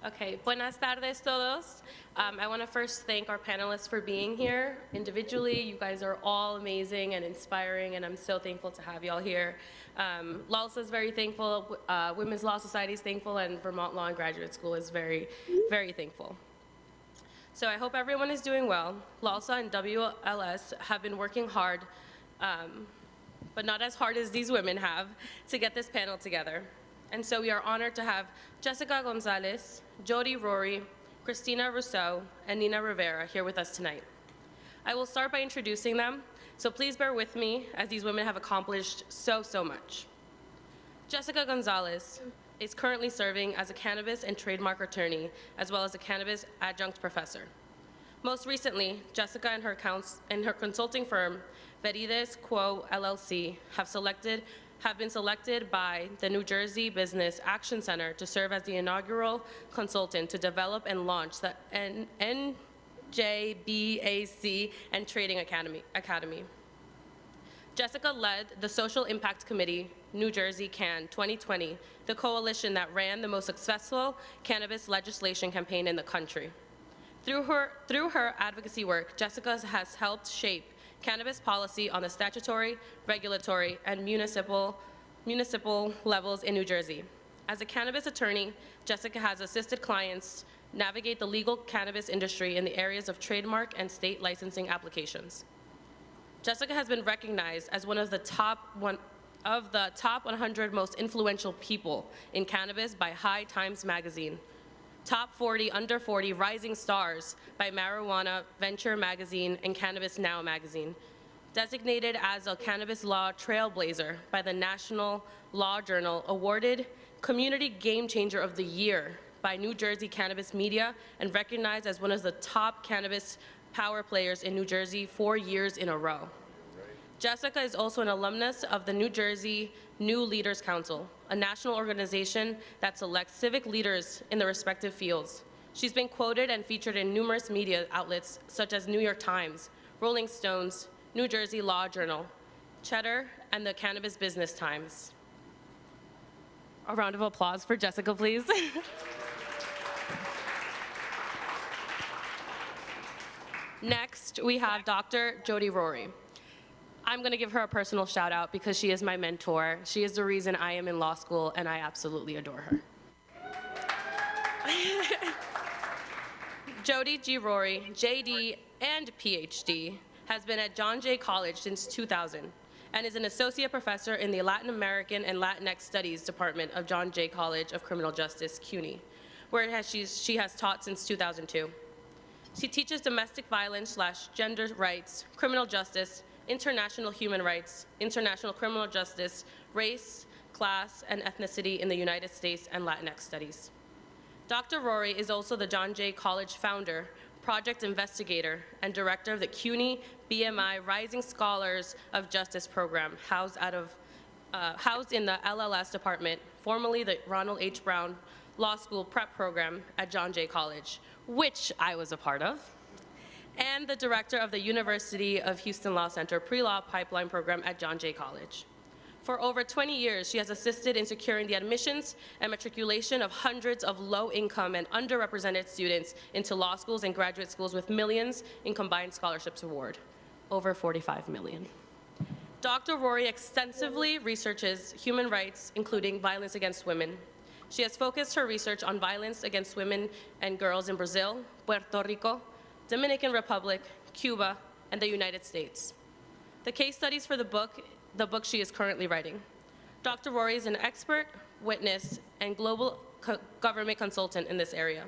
Okay, buenas tardes todos. I want to first thank our panelists for being here. Individually, you guys are all amazing and inspiring, and I'm so thankful to have y'all here. LALSA is very thankful, Women's Law Society is thankful, and Vermont Law and Graduate School is very, very thankful. So I hope everyone is doing well. LALSA and WLS have been working hard, but not as hard as these women have, to get this panel together. And so we are honored to have Jessica Gonzalez, Jody Rory, Christina Rousseau, and Nina Rivera here with us tonight. I will start by introducing them, so please bear with me as these women have accomplished so much. Jessica Gonzalez is currently serving as a cannabis and trademark attorney, as well as a cannabis adjunct professor. Most recently, Jessica and her consulting firm, Verides Quo LLC, have been selected by the New Jersey Business Action Center to serve as the inaugural consultant to develop and launch the NJBAC and Trading Academy. Jessica led the Social Impact Committee, New Jersey CAN 2020, the coalition that ran the most successful cannabis legislation campaign in the country. Through her advocacy work, Jessica has helped shape cannabis policy on the statutory, regulatory, and municipal levels in New Jersey. As a cannabis attorney, Jessica has assisted clients navigate the legal cannabis industry in the areas of trademark and state licensing applications. Jessica has been recognized as one of the top 100 most influential people in cannabis by High Times Magazine, Top 40 Under 40 Rising Stars by Marijuana Venture Magazine and Cannabis Now Magazine, designated as a cannabis law trailblazer by the National Law Journal, awarded Community Game Changer of the Year by New Jersey Cannabis Media, and recognized as one of the top cannabis power players in New Jersey 4 years in a row. Jessica is also an alumnus of the New Jersey New Leaders Council, a national organization that selects civic leaders in their respective fields. She's been quoted and featured in numerous media outlets such as New York Times, Rolling Stones, New Jersey Law Journal, Cheddar, and the Cannabis Business Times. A round of applause for Jessica, please. Next, we have Dr. Jody Rory. I'm going to give her a personal shout out because she is my mentor. She is the reason I am in law school, and I absolutely adore her. Jody G. Rory, JD and PhD, has been at John Jay College since 2000 and is an associate professor in the Latin American and Latinx Studies Department of John Jay College of Criminal Justice, CUNY, where she has taught since 2002. She teaches domestic violence / gender rights, criminal justice, international human rights, international criminal justice, race, class, and ethnicity in the United States, and Latinx studies. Dr. Rory is also the John Jay College founder, project investigator, and director of the CUNY BMI Rising Scholars of Justice program, housed in the LLS department, formerly the Ronald H. Brown Law School prep program at John Jay College, which I was a part of, and the director of the University of Houston Law Center Pre-Law Pipeline Program at John Jay College. For over 20 years, she has assisted in securing the admissions and matriculation of hundreds of low-income and underrepresented students into law schools and graduate schools with millions in combined scholarships award, over 45 million. Dr. Rory extensively researches human rights, including violence against women. She has focused her research on violence against women and girls in Brazil, Puerto Rico, Dominican Republic, Cuba, and the United States. The case studies for the book she is currently writing. Dr. Rory is an expert, witness, and global government consultant in this area.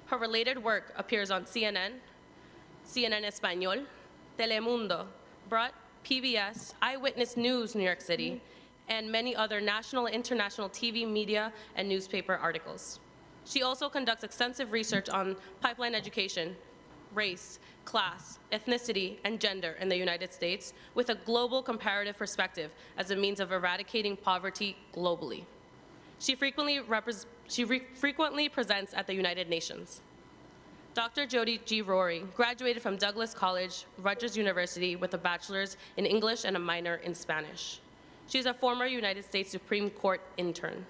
Her related work appears on CNN, CNN Español, Telemundo, Brat, PBS, Eyewitness News, New York City, and many other national and international TV, media, and newspaper articles. She also conducts extensive research on pipeline education, race, class, ethnicity, and gender in the United States with a global comparative perspective as a means of eradicating poverty globally. She frequently presents at the United Nations. Dr. Jody G. Rory graduated from Douglas College, Rutgers University with a bachelor's in English and a minor in Spanish. She is a former United States Supreme Court intern.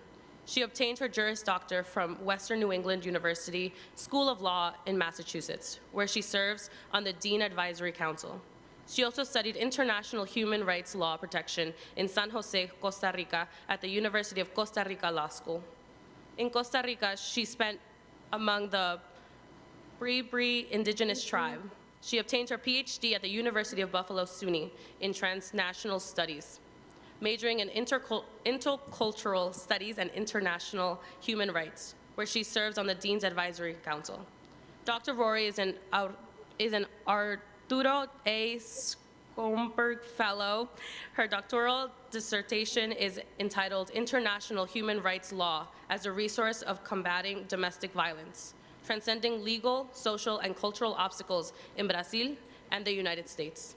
She obtained her Juris Doctor from Western New England University School of Law in Massachusetts, where she serves on the Dean Advisory Council. She also studied international human rights law protection in San Jose, Costa Rica, at the University of Costa Rica Law School. In Costa Rica, she spent among the Bribri indigenous tribe. She obtained her PhD at the University of Buffalo SUNY in transnational studies, majoring in intercultural studies and international human rights, where she serves on the Dean's Advisory Council. Dr. Rory is an Arturo A. Schomburg Fellow. Her doctoral dissertation is entitled International Human Rights Law as a Resource of Combating Domestic Violence, Transcending Legal, Social, and Cultural Obstacles in Brazil and the United States.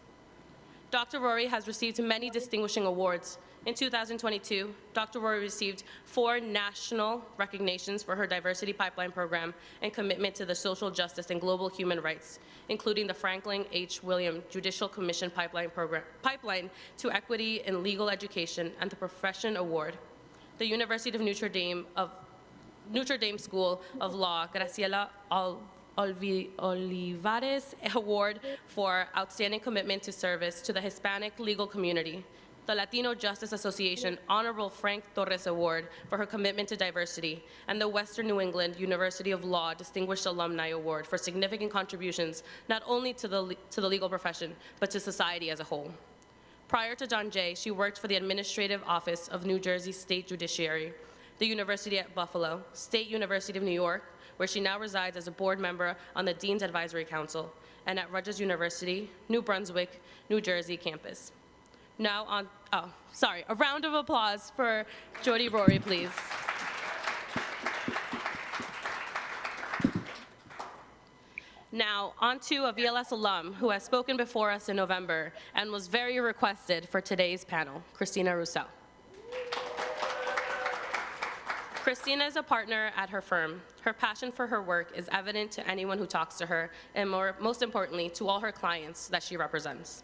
Dr. Rory has received many distinguishing awards. In 2022, Dr. Rory received 4 national recognitions for her diversity pipeline program and commitment to the social justice and global human rights, including the Franklin H. Williams Judicial Commission Pipeline to Equity in Legal Education and the Profession Award, the University of Notre Dame School of Law, Graciela Olivares Award for Outstanding Commitment to Service to the Hispanic Legal Community, the Latino Justice Association Honorable Frank Torres Award for her commitment to diversity, and the Western New England University of Law Distinguished Alumni Award for significant contributions not only to the legal profession, but to society as a whole. Prior to John Jay, she worked for the Administrative Office of New Jersey State Judiciary, the University at Buffalo, State University of New York, where she now resides as a board member on the Dean's Advisory Council, and at Rutgers University, New Brunswick, New Jersey campus. Now a round of applause for Jody Rory, please. Now, on to a VLS alum who has spoken before us in November and was very requested for today's panel, Christina Rousseau. Christina is a partner at her firm. Her passion for her work is evident to anyone who talks to her, and most importantly, to all her clients that she represents.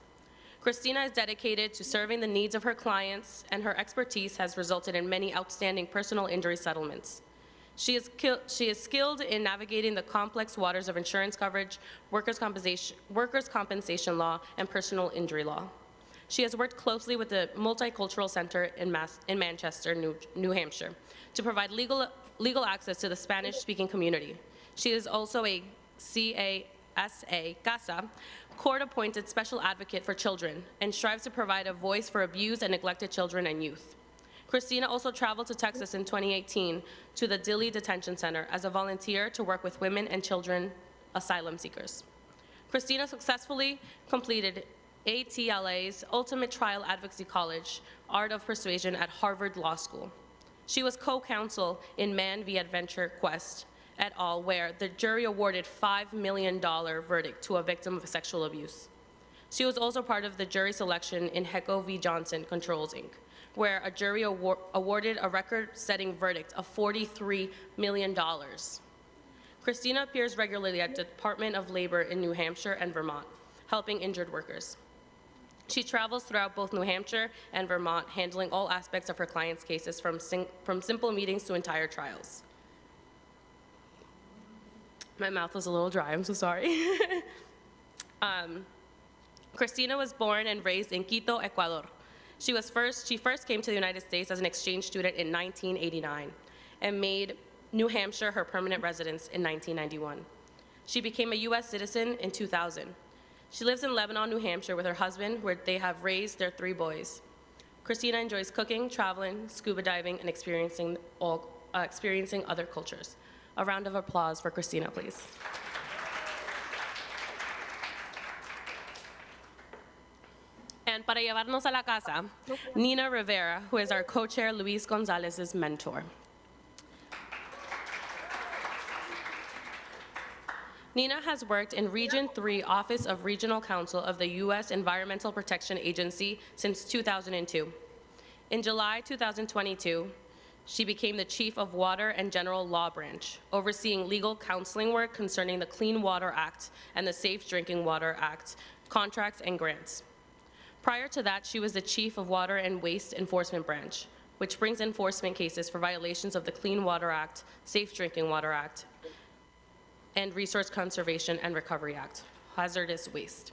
Christina is dedicated to serving the needs of her clients, and her expertise has resulted in many outstanding personal injury settlements. She is skilled in navigating the complex waters of insurance coverage, workers' compensation law, and personal injury law. She has worked closely with the Multicultural Center in Manchester, New Hampshire, to provide legal access to the Spanish-speaking community. She is also a CASA, court-appointed special advocate for children, and strives to provide a voice for abused and neglected children and youth. Christina also traveled to Texas in 2018 to the Dilley Detention Center as a volunteer to work with women and children asylum seekers. Christina successfully completed ATLA's Ultimate Trial Advocacy College, Art of Persuasion at Harvard Law School. She was co-counsel in Man v. Adventure Quest et al., where the jury awarded $5 million verdict to a victim of sexual abuse. She was also part of the jury selection in Hecko v. Johnson Controls, Inc., where a jury awarded a record-setting verdict of $43 million. Christina appears regularly at the Department of Labor in New Hampshire and Vermont, helping injured workers. She travels throughout both New Hampshire and Vermont, handling all aspects of her clients' cases, from simple meetings to entire trials. My mouth was a little dry, I'm so sorry. Christina was born and raised in Quito, Ecuador. She first came to the United States as an exchange student in 1989 and made New Hampshire her permanent residence in 1991. She became a US citizen in 2000. She lives in Lebanon, New Hampshire with her husband, where they have raised their 3 boys. Christina enjoys cooking, traveling, scuba diving, and experiencing other cultures. A round of applause for Christina, please. And para llevarnos a la casa, Nina Rivera, who is our co-chair Luis Gonzalez's mentor. Nina has worked in Region 3 Office of Regional Counsel of the U.S. Environmental Protection Agency since 2002. In July 2022, she became the Chief of Water and General Law Branch, overseeing legal counseling work concerning the Clean Water Act and the Safe Drinking Water Act, contracts and grants. Prior to that, she was the Chief of Water and Waste Enforcement Branch, which brings enforcement cases for violations of the Clean Water Act, Safe Drinking Water Act, and Resource Conservation and Recovery Act, hazardous waste.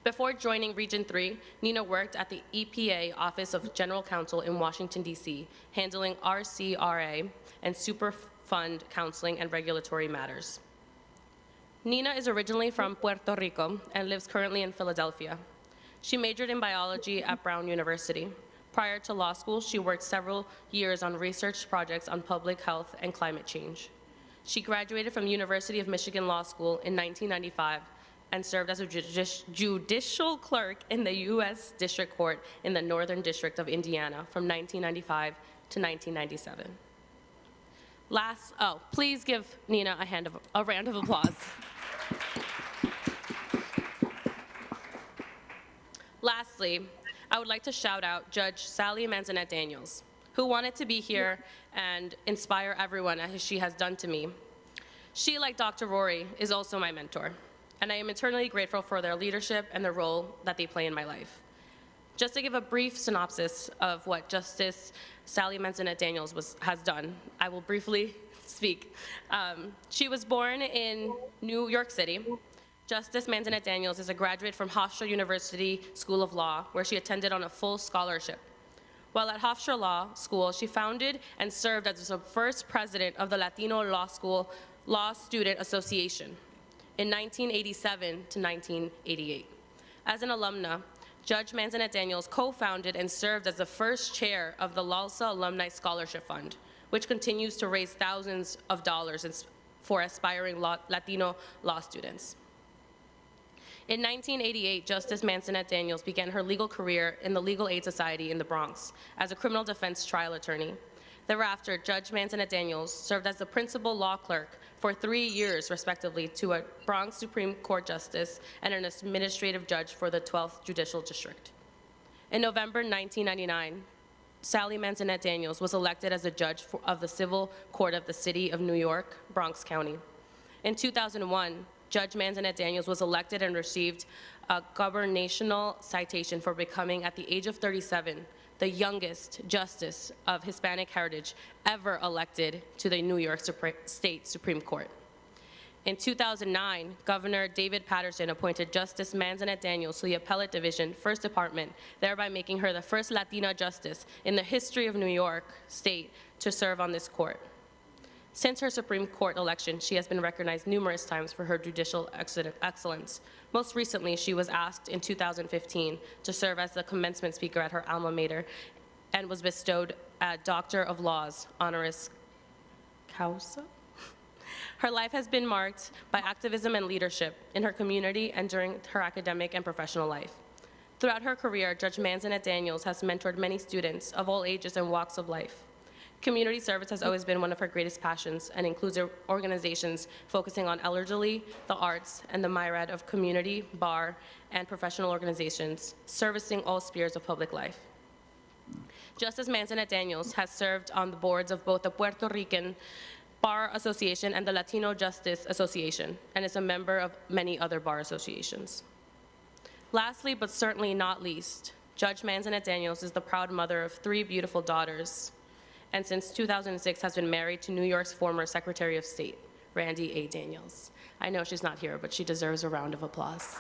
Before joining Region 3, Nina worked at the EPA Office of General Counsel in Washington, D.C., handling RCRA and Superfund counseling and regulatory matters. Nina is originally from Puerto Rico and lives currently in Philadelphia. She majored in biology at Brown University. Prior to law school, she worked several years on research projects on public health and climate change. She graduated from University of Michigan Law School in 1995 and served as a judicial clerk in the U.S. District Court in the Northern District of Indiana from 1995 to 1997. Please give Nina a round of applause. Lastly, I would like to shout out Judge Sally Manzanet-Daniels, who wanted to be here and inspire everyone as she has done to me. She, like Dr. Rory, is also my mentor, and I am eternally grateful for their leadership and the role that they play in my life. Just to give a brief synopsis of what Justice Sally Manzanet-Daniels has done, I will briefly speak. She was born in New York City. Justice Manzanet-Daniels is a graduate from Hofstra University School of Law, where she attended on a full scholarship. While at Hofstra Law School, she founded and served as the first president of the Latino Law Student Association in 1987 to 1988. As an alumna, Judge Manzanet-Daniels co-founded and served as the first chair of the LALSA Alumni Scholarship Fund, which continues to raise thousands of dollars for aspiring Latino law students. In 1988, Justice Manzanet-Daniels began her legal career in the Legal Aid Society in the Bronx as a criminal defense trial attorney. Thereafter, Judge Manzanet-Daniels served as the principal law clerk for 3 years, respectively, to a Bronx Supreme Court justice and an administrative judge for the 12th Judicial District. In November 1999, Sally Manzanet-Daniels was elected as a judge of the Civil Court of the City of New York, Bronx County. In 2001, Judge Manzanet-Daniels was elected and received a gubernatorial citation for becoming, at the age of 37, the youngest justice of Hispanic heritage ever elected to the New York State Supreme Court. In 2009, Governor David Paterson appointed Justice Manzanet-Daniels to the Appellate Division, First Department, thereby making her the first Latina justice in the history of New York State to serve on this court. Since her Supreme Court election, she has been recognized numerous times for her judicial excellence. Most recently, she was asked in 2015 to serve as the commencement speaker at her alma mater and was bestowed a Doctor of Laws honoris causa. Her life has been marked by activism and leadership in her community and during her academic and professional life. Throughout her career, Judge Manzanet-Daniels has mentored many students of all ages and walks of life. Community service has always been one of her greatest passions and includes organizations focusing on elderly, the arts, and the myriad of community, bar, and professional organizations servicing all spheres of public life. Justice Manzanet-Daniels has served on the boards of both the Puerto Rican Bar Association and the Latino Justice Association, and is a member of many other bar associations. Lastly, but certainly not least, Judge Manzanet-Daniels is the proud mother of 3 beautiful daughters, and since 2006 has been married to New York's former Secretary of State, Randy A. Daniels. I know she's not here, but she deserves a round of applause.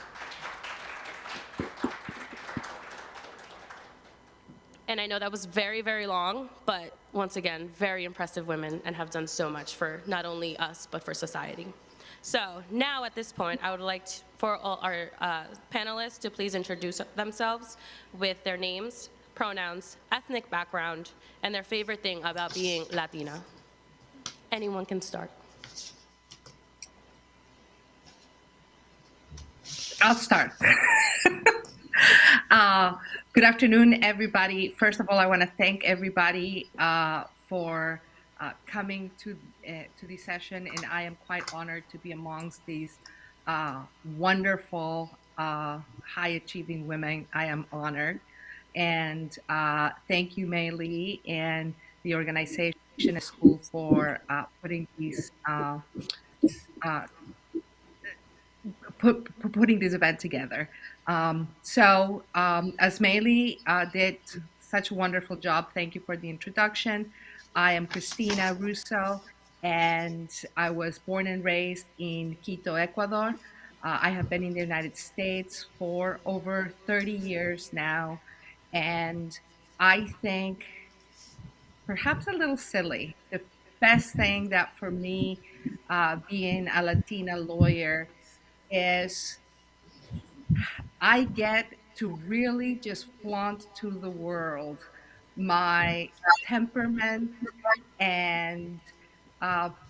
And I know that was very, very long, but once again, very impressive women and have done so much for not only us, but for society. So now at this point, I would like for all our panelists to please introduce themselves with their names, pronouns, ethnic background, and their favorite thing about being Latina. Anyone can start. I'll start. Good afternoon, everybody. First of all, I want to thank everybody for coming to this session, and I am quite honored to be amongst these wonderful, high-achieving women. I am honored. And thank you, Mei Lee, and the organization and school for putting these putting this event together. As Mei Lee did such a wonderful job. Thank you for the introduction. I am Cristina Russo, and I was born and raised in Quito, Ecuador. I have been in the United States for over 30 years now, and I think perhaps a little silly. The best thing that for me, being a Latina lawyer, is I get to really just flaunt to the world my temperament and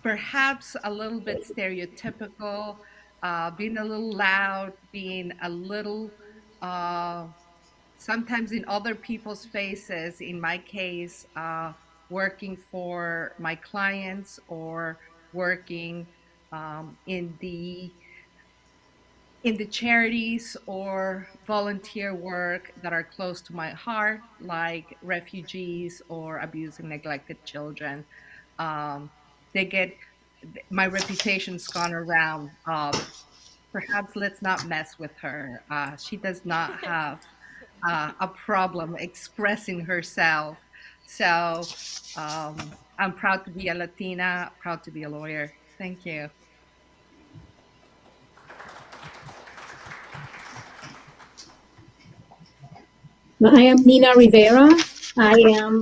perhaps a little bit stereotypical, being a little loud, being a little uh, sometimes in other people's faces, in my case, working for my clients or working in the charities or volunteer work that are close to my heart, like refugees or abused and neglected children. Um, they get my reputation's gone around. Perhaps let's not mess with her. She does not have a problem expressing herself. So I'm proud to be a Latina, proud to be a lawyer. Thank you. I am Nina Rivera. I am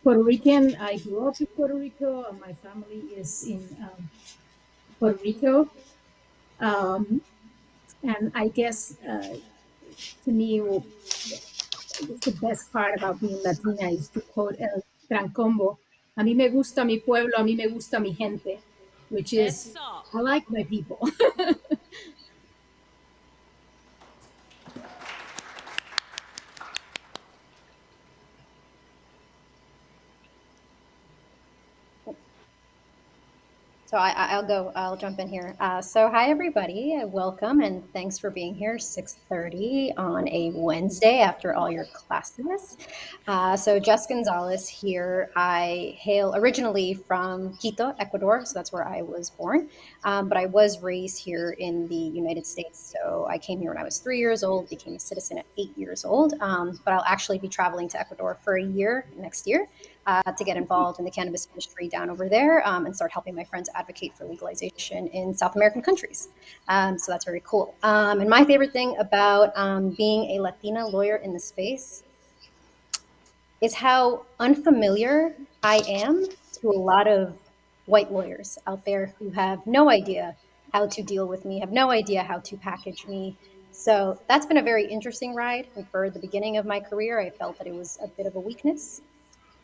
Puerto Rican. I grew up in Puerto Rico. My family is in Puerto Rico. Um, and I guess to me, I guess the best part about being Latina is to quote El Gran Combo. A mí me gusta mi pueblo, a mí me gusta mi gente, which is, Eso. I like my people. So I'll jump in here. So hi everybody, welcome and thanks for being here, 6:30 on a Wednesday after all your classes. So Jess Gonzalez here. I hail originally from Quito, Ecuador, so that's where I was born. But I was raised here in the United States. So I came here when I was 3 years old, became a citizen at 8 years old. But I'll actually be traveling to Ecuador for a year next year. To get involved in the cannabis industry down over there and start helping my friends advocate for legalization in South American countries. So that's very cool. And my favorite thing about being a Latina lawyer in the space is how unfamiliar I am to a lot of white lawyers out there who have no idea how to deal with me, have no idea how to package me. So that's been a very interesting ride. And for the beginning of my career, I felt that it was a bit of a weakness.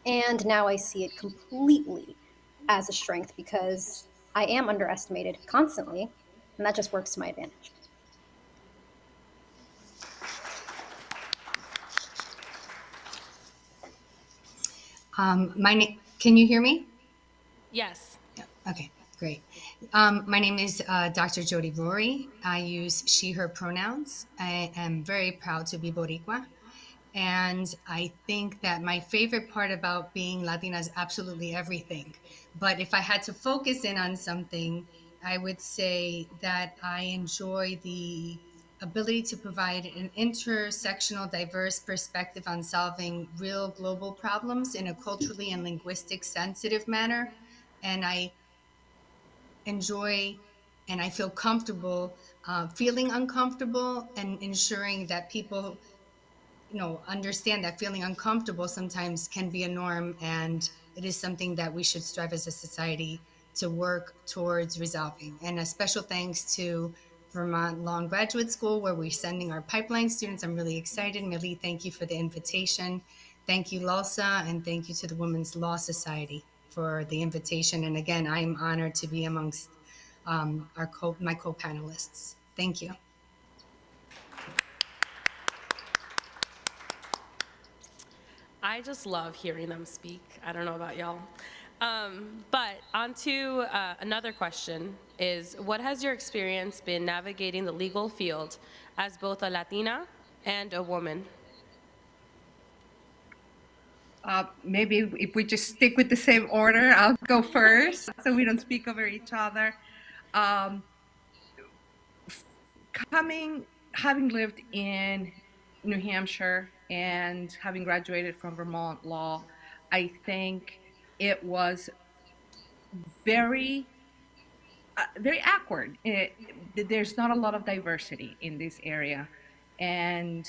And now I see it completely as a strength because I am underestimated constantly, and that just works to my advantage. Can you hear me? Yes. Yeah. Okay, great. My name is Dr. Jody Rory. I use she, her pronouns. I am very proud to be Boricua. And I think that my favorite part about being Latina is absolutely everything. But if I had to focus in on something, I would say that I enjoy the ability to provide an intersectional, diverse perspective on solving real global problems in a culturally and linguistic sensitive manner. And I enjoy and I feel comfortable feeling uncomfortable and ensuring that people understand that feeling uncomfortable sometimes can be a norm, and it is something that we should strive as a society to work towards resolving. And a special thanks to Vermont Law and Graduate School, where we're sending our pipeline students. I'm really excited. Millie, thank you for the invitation. Thank you, LALSA, and thank you to the Women's Law Society for the invitation. And again, I'm honored to be amongst my co-panelists. Thank you. I just love hearing them speak. I don't know about y'all. But on to another question is, what has your experience been navigating the legal field as both a Latina and a woman? Maybe if we just stick with the same order, I'll go first so we don't speak over each other. Having lived in New Hampshire and having graduated from Vermont law, I think it was very very awkward. There's not a lot of diversity in this area, and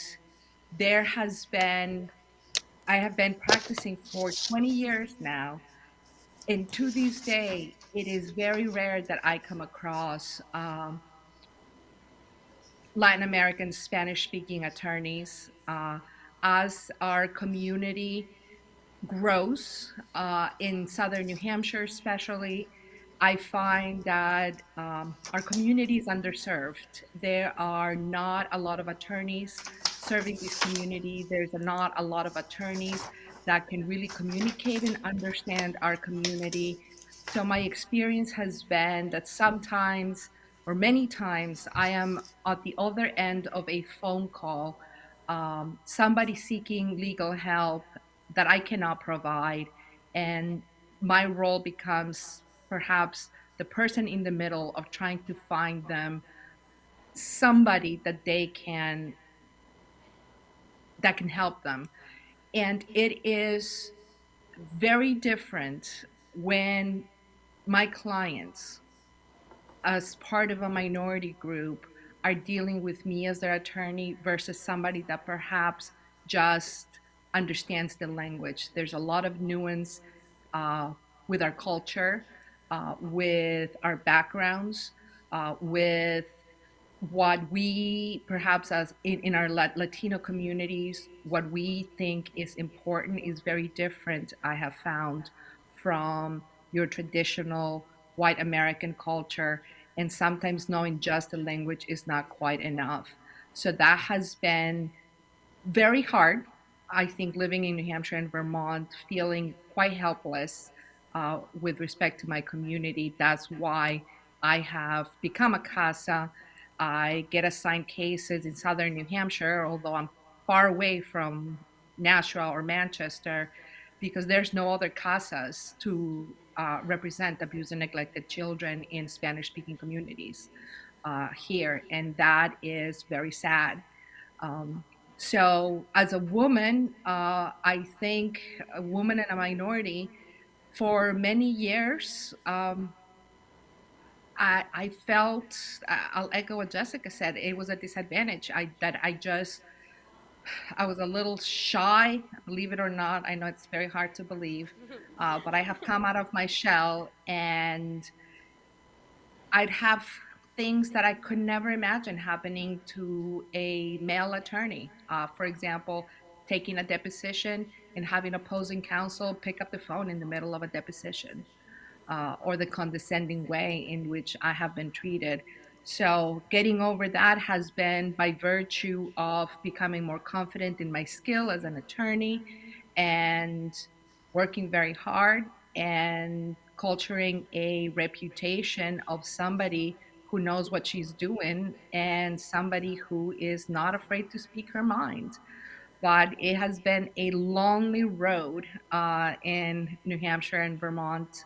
there has been I have been practicing for 20 years now, and to this day, it is very rare that I come across Latin American Spanish speaking attorneys. As our community grows in southern New Hampshire, especially, I find that our community is underserved. There are not a lot of attorneys serving this community. There's not a lot of attorneys that can really communicate and understand our community. So my experience has been that sometimes or many times I am at the other end of a phone call, somebody seeking legal help that I cannot provide. And my role becomes perhaps the person in the middle of trying to find them somebody that can help them. And it is very different when my clients, as part of a minority group, are dealing with me as their attorney versus somebody that perhaps just understands the language. There's a lot of nuance uh, with our culture, with our backgrounds, with what we perhaps as in our Latino communities, what we think is important is very different, I have found, from your traditional white American culture. And sometimes knowing just the language is not quite enough. So that has been very hard. I think living in New Hampshire and Vermont, feeling quite helpless with respect to my community. That's why I have become a CASA. I get assigned cases in southern New Hampshire, although I'm far away from Nashua or Manchester, because there's no other CASAs to represent abused and neglected children in Spanish speaking communities here. And that is very sad. Um, so, as a woman, I think a woman and a minority, for many years, I felt, I'll echo what Jessica said, it was a disadvantage. I was a little shy, believe it or not. I know it's very hard to believe, but I have come out of my shell, and I'd have things that I could never imagine happening to a male attorney. For example, taking a deposition and having opposing counsel pick up the phone in the middle of a deposition, or the condescending way in which I have been treated. So, getting over that has been by virtue of becoming more confident in my skill as an attorney and working very hard and culturing a reputation of somebody who knows what she's doing and somebody who is not afraid to speak her mind. But it has been a lonely road in New Hampshire and Vermont,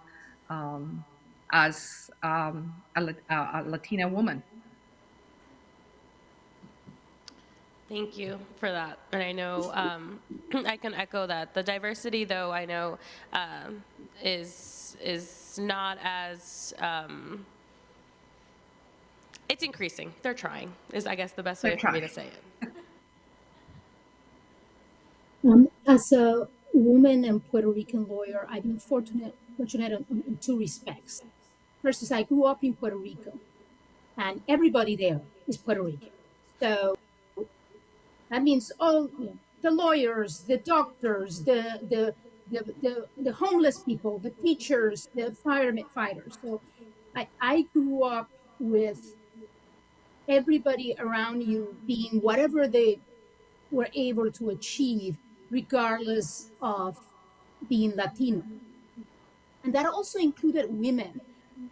um, as a Latina woman. Thank you for that. And I know I can echo that. The diversity, though, I know is not as it's increasing. They're trying. Is I guess the best way for me to say it. As a woman and Puerto Rican lawyer, I've been fortunate in two respects. First is I grew up in Puerto Rico, and everybody there is Puerto Rican. So that means all the lawyers, the doctors, the homeless people, the teachers, the fighters. So I grew up with everybody around you being whatever they were able to achieve, regardless of being Latino. And that also included women.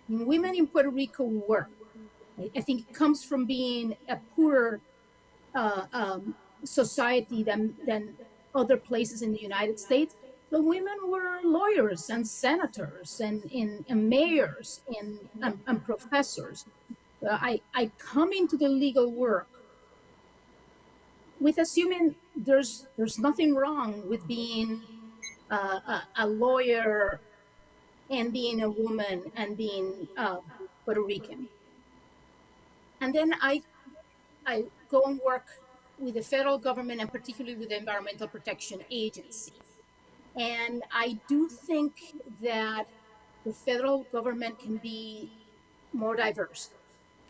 Women in Puerto Rico work. I think it comes from being a poorer society than other places in the United States. But women were lawyers and senators and mayors and professors. I come into the legal work with assuming there's nothing wrong with being a lawyer and being a woman and being Puerto Rican. And then I go and work with the federal government and particularly with the Environmental Protection Agency. And I do think that the federal government can be more diverse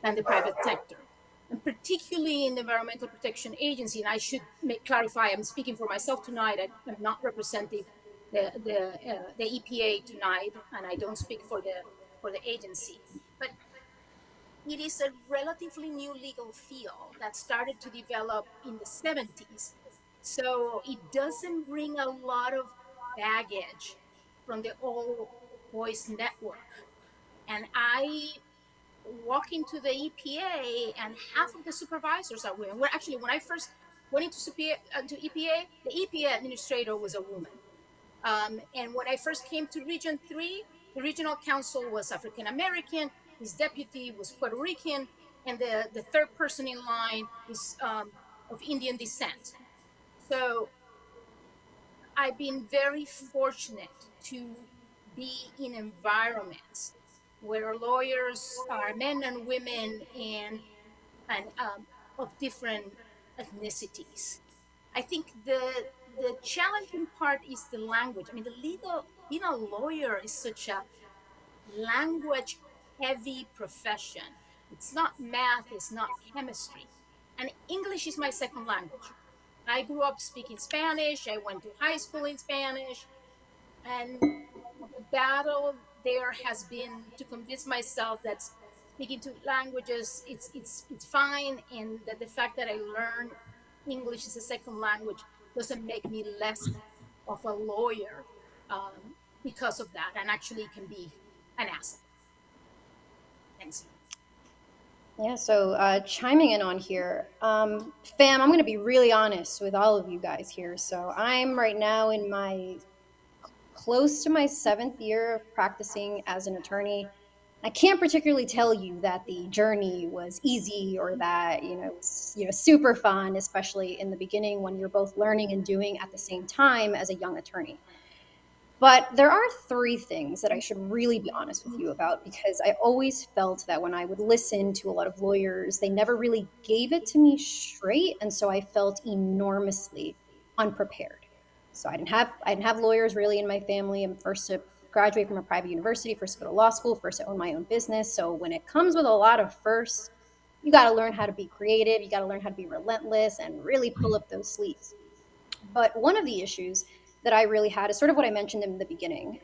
than the private sector. And particularly in the Environmental Protection Agency, and I should clarify, I'm speaking for myself tonight. I'm not representing the EPA tonight, and I don't speak for the agency. But it is a relatively new legal field that started to develop in the 70s. So it doesn't bring a lot of baggage from the old boys network. And I walk into the EPA, and half of the supervisors are women. Well, actually, when I first went into EPA, the EPA administrator was a woman. And when I first came to Region 3, the regional counsel was African American, his deputy was Puerto Rican, and the third person in line is of Indian descent. So I've been very fortunate to be in environments where lawyers are men and women and of different ethnicities. I think the challenging part is the language. I mean, the legal being a lawyer is such a language heavy profession. It's not math, it's not chemistry, and English is my second language. I grew up speaking Spanish. I went to high school in Spanish, and the battle there has been to convince myself that speaking two languages it's fine, and that the fact that I learn English as a second language doesn't make me less of a lawyer because of that, and actually can be an asset. Thanks. Yeah, so chiming in on here, fam, I'm going to be really honest with all of you guys here. So I'm right now in my close to my 7th year of practicing as an attorney. I can't particularly tell you that the journey was easy or that super fun, especially in the beginning when you're both learning and doing at the same time as a young attorney. But there are 3 things that I should really be honest with you about, because I always felt that when I would listen to a lot of lawyers, they never really gave it to me straight, and so I felt enormously unprepared. So I didn't have lawyers really in my family. I'm first to graduate from a private university, first to go to law school, first to own my own business. So when it comes with a lot of firsts, you got to learn how to be creative, you got to learn how to be relentless and really pull up those sleeves. But one of the issues that I really had is sort of what I mentioned in the beginning,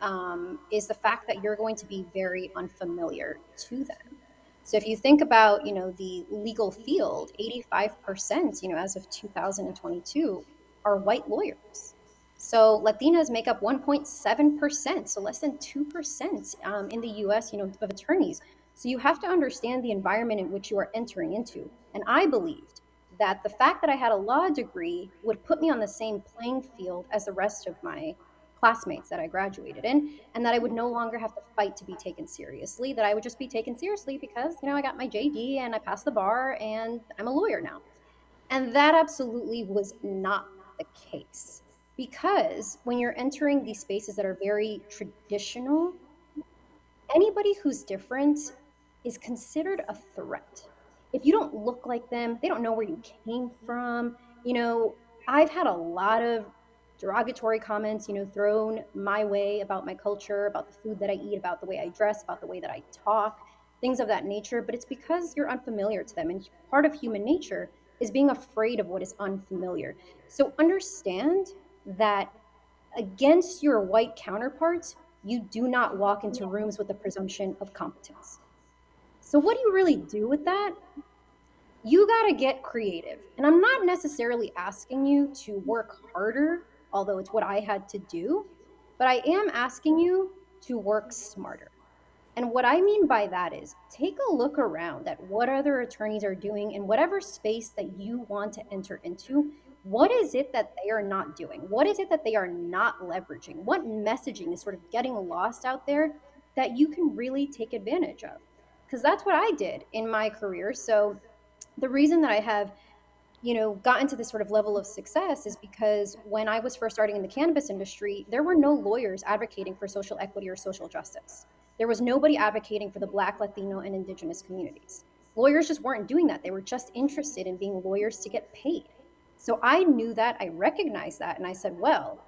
is the fact that you're going to be very unfamiliar to them. So if you think about, the legal field, 85%, as of 2022, are white lawyers. So Latinas make up 1.7%, so less than 2% in the U.S., of attorneys. So you have to understand the environment in which you are entering into. And I believed that the fact that I had a law degree would put me on the same playing field as the rest of my classmates that I graduated in, and that I would no longer have to fight to be taken seriously, that I would just be taken seriously because, I got my JD and I passed the bar and I'm a lawyer now. And that absolutely was not the case. Because when you're entering these spaces that are very traditional, anybody who's different is considered a threat. If you don't look like them, they don't know where you came from. I've had a lot of derogatory comments, thrown my way about my culture, about the food that I eat, about the way I dress, about the way that I talk, things of that nature. But it's because you're unfamiliar to them. And part of human nature is being afraid of what is unfamiliar. So understand that against your white counterparts, you do not walk into rooms with the presumption of competence. So what do you really do with that? You got to get creative. And I'm not necessarily asking you to work harder, although it's what I had to do, but I am asking you to work smarter. And what I mean by that is take a look around at what other attorneys are doing in whatever space that you want to enter into. What is it that they are not doing? What is it that they are not leveraging? What messaging is sort of getting lost out there that you can really take advantage of? Because that's what I did in my career. So the reason that I have got into this sort of level of success is because when I was first starting in the cannabis industry, there were no lawyers advocating for social equity or social justice. There was nobody advocating for the Black, Latino, and Indigenous communities. Lawyers just weren't doing that. They were just interested in being lawyers to get paid. So I knew that, I recognized that, and I said, well,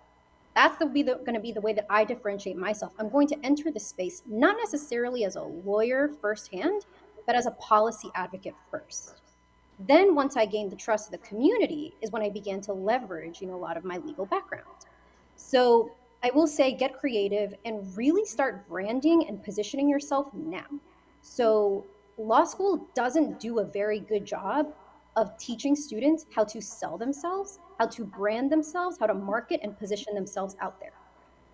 that's going to be the way that I differentiate myself. I'm going to enter the space not necessarily as a lawyer firsthand, but as a policy advocate first. Then once I gained the trust of the community is when I began to leverage, a lot of my legal background. So I will say get creative and really start branding and positioning yourself now. So law school doesn't do a very good job of teaching students how to sell themselves, how to brand themselves, how to market and position themselves out there.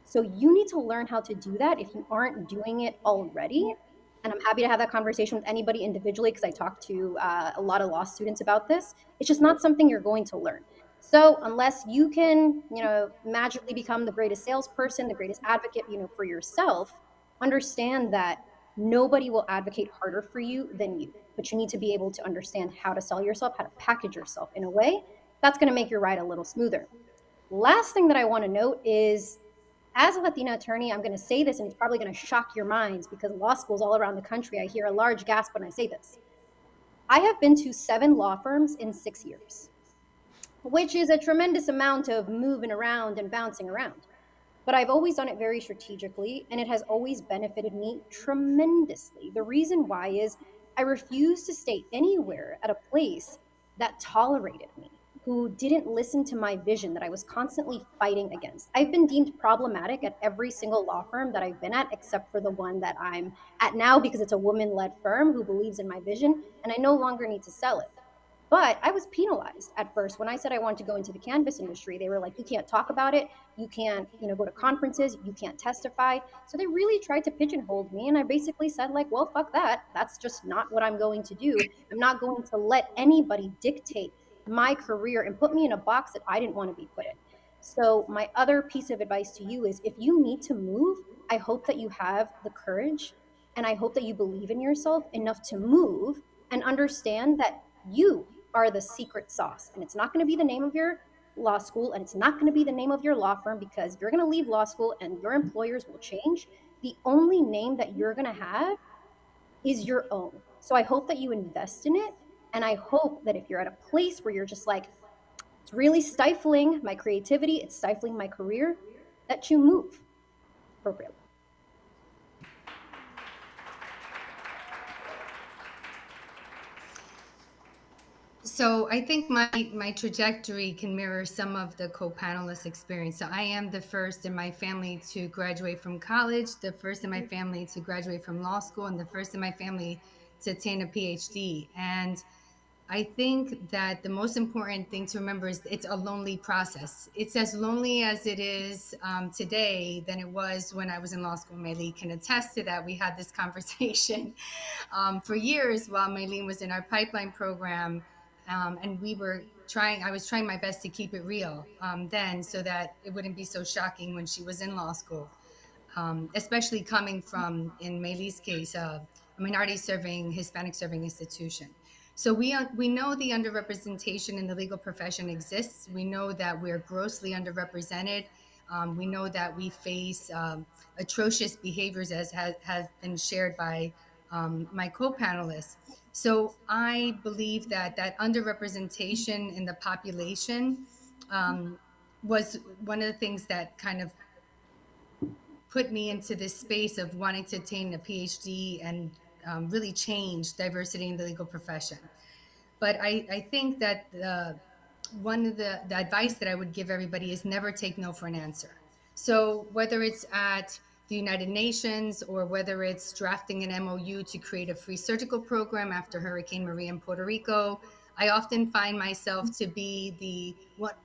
So you need to learn how to do that if you aren't doing it already. And I'm happy to have that conversation with anybody individually because I talk to a lot of law students about this. It's just not something you're going to learn. So unless you can, magically become the greatest salesperson, the greatest advocate, for yourself, understand that nobody will advocate harder for you than you. But you need to be able to understand how to sell yourself, how to package yourself in a way that's going to make your ride a little smoother. Last thing that I want to note is as a Latina attorney, I'm going to say this and it's probably going to shock your minds because law schools all around the country, I hear a large gasp when I say this. I have been to 7 law firms in 6 years, which is a tremendous amount of moving around and bouncing around. But I've always done it very strategically and it has always benefited me tremendously. The reason why is I refuse to stay anywhere at a place that tolerated me, who didn't listen to my vision that I was constantly fighting against. I've been deemed problematic at every single law firm that I've been at, except for the one that I'm at now because it's a woman-led firm who believes in my vision, and I no longer need to sell it. But I was penalized at first when I said I wanted to go into the cannabis industry. They were like, you can't talk about it. You can't, go to conferences. You can't testify. So they really tried to pigeonhole me. And I basically said like, well, fuck that. That's just not what I'm going to do. I'm not going to let anybody dictate my career and put me in a box that I didn't want to be put in. So my other piece of advice to you is if you need to move, I hope that you have the courage and I hope that you believe in yourself enough to move and understand that you are the secret sauce. And it's not going to be the name of your law school and it's not going to be the name of your law firm because you're going to leave law school and your employers will change. The only name that you're going to have is your own. So I hope that you invest in it. And I hope that if you're at a place where you're just like, it's really stifling my creativity, it's stifling my career, that you move appropriately. So I think my trajectory can mirror some of the co-panelists' experience. So I am the first in my family to graduate from college, the first in my family to graduate from law school, and the first in my family to attain a PhD. And I think that the most important thing to remember is it's a lonely process. It's as lonely as it is today than it was when I was in law school. Maylene can attest to that. We had this conversation for years while Maylene was in our pipeline program. And I was trying my best to keep it real then so that it wouldn't be so shocking when she was in law school, especially coming from, in Maylee's case, a minority serving, Hispanic serving institution. So we know the underrepresentation in the legal profession exists. We know that we're grossly underrepresented. We know that we face atrocious behaviors as has been shared by my co-panelists. So I believe that underrepresentation in the population was one of the things that kind of put me into this space of wanting to attain a PhD and really change diversity in the legal profession. But I think that one of the advice that I would give everybody is never take no for an answer. So whether it's at the United Nations or whether it's drafting an MOU to create a free surgical program after Hurricane Maria in Puerto Rico, I often find myself to be the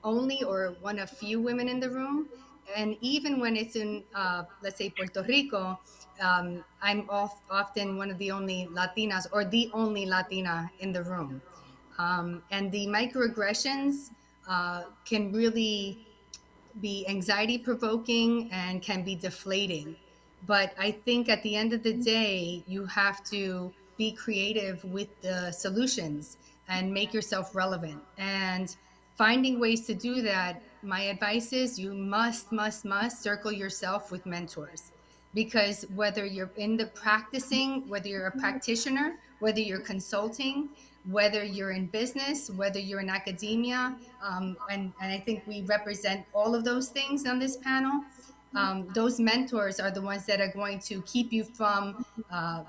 only or one of few women in the room. And even when it's in, let's say, Puerto Rico, I'm often one of the only Latinas or the only Latina in the room. And the microaggressions can really be anxiety provoking and can be deflating. But I think at the end of the day, you have to be creative with the solutions and make yourself relevant. And finding ways to do that, my advice is you must circle yourself with mentors, because whether you're in the practicing, whether you're a practitioner, whether you're consulting, whether you're in business, whether you're in academia, and I think we represent all of those things on this panel. Those mentors are the ones that are going to keep you from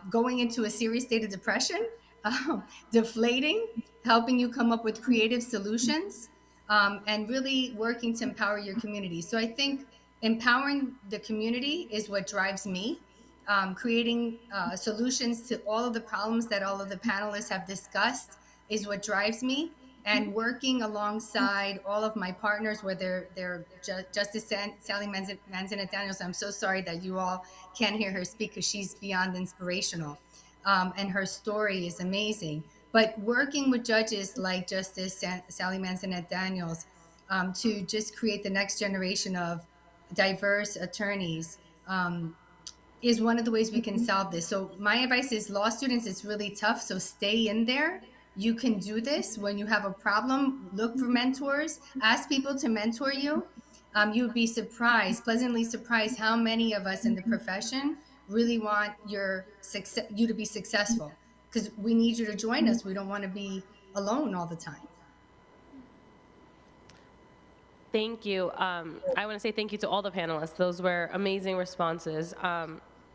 going into a serious state of depression, deflating, helping you come up with creative solutions, and really working to empower your community. So I think empowering the community is what drives me. Creating solutions to all of the problems that all of the panelists have discussed is what drives me. And working alongside all of my partners, whether they're Justice Sally Manzanet Daniels. I'm so sorry that you all can't hear her speak because she's beyond inspirational. And her story is amazing. But working with judges like Justice Sally Manzanet Daniels, to just create the next generation of diverse attorneys, is one of the ways we can solve this. So my advice is, law students, it's really tough. So stay in there. You can do this. When you have a problem, look for mentors, ask people to mentor you. You would be surprised, pleasantly surprised, how many of us in the profession really want you to be successful, because we need you to join us. We don't want to be alone all the time. Thank you. I want to say thank you to all the panelists. Those were amazing responses.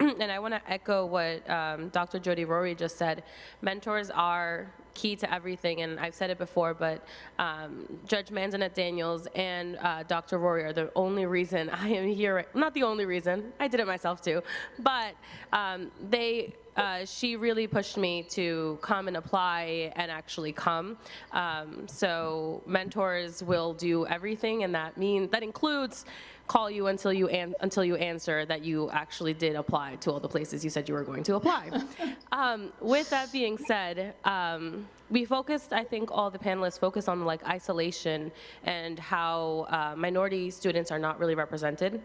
And I want to echo what Dr. Jody Rory just said. Mentors are key to everything, and I've said it before, but Judge Manzanet Daniels and Dr. Rory are the only reason I am here. Not the only reason, I did it myself too, but she really pushed me to come and apply and actually come. So mentors will do everything, and that includes call you until you answer that you actually did apply to all the places you said you were going to apply. With that being said, we focused, I think all the panelists focused on like isolation and how minority students are not really represented.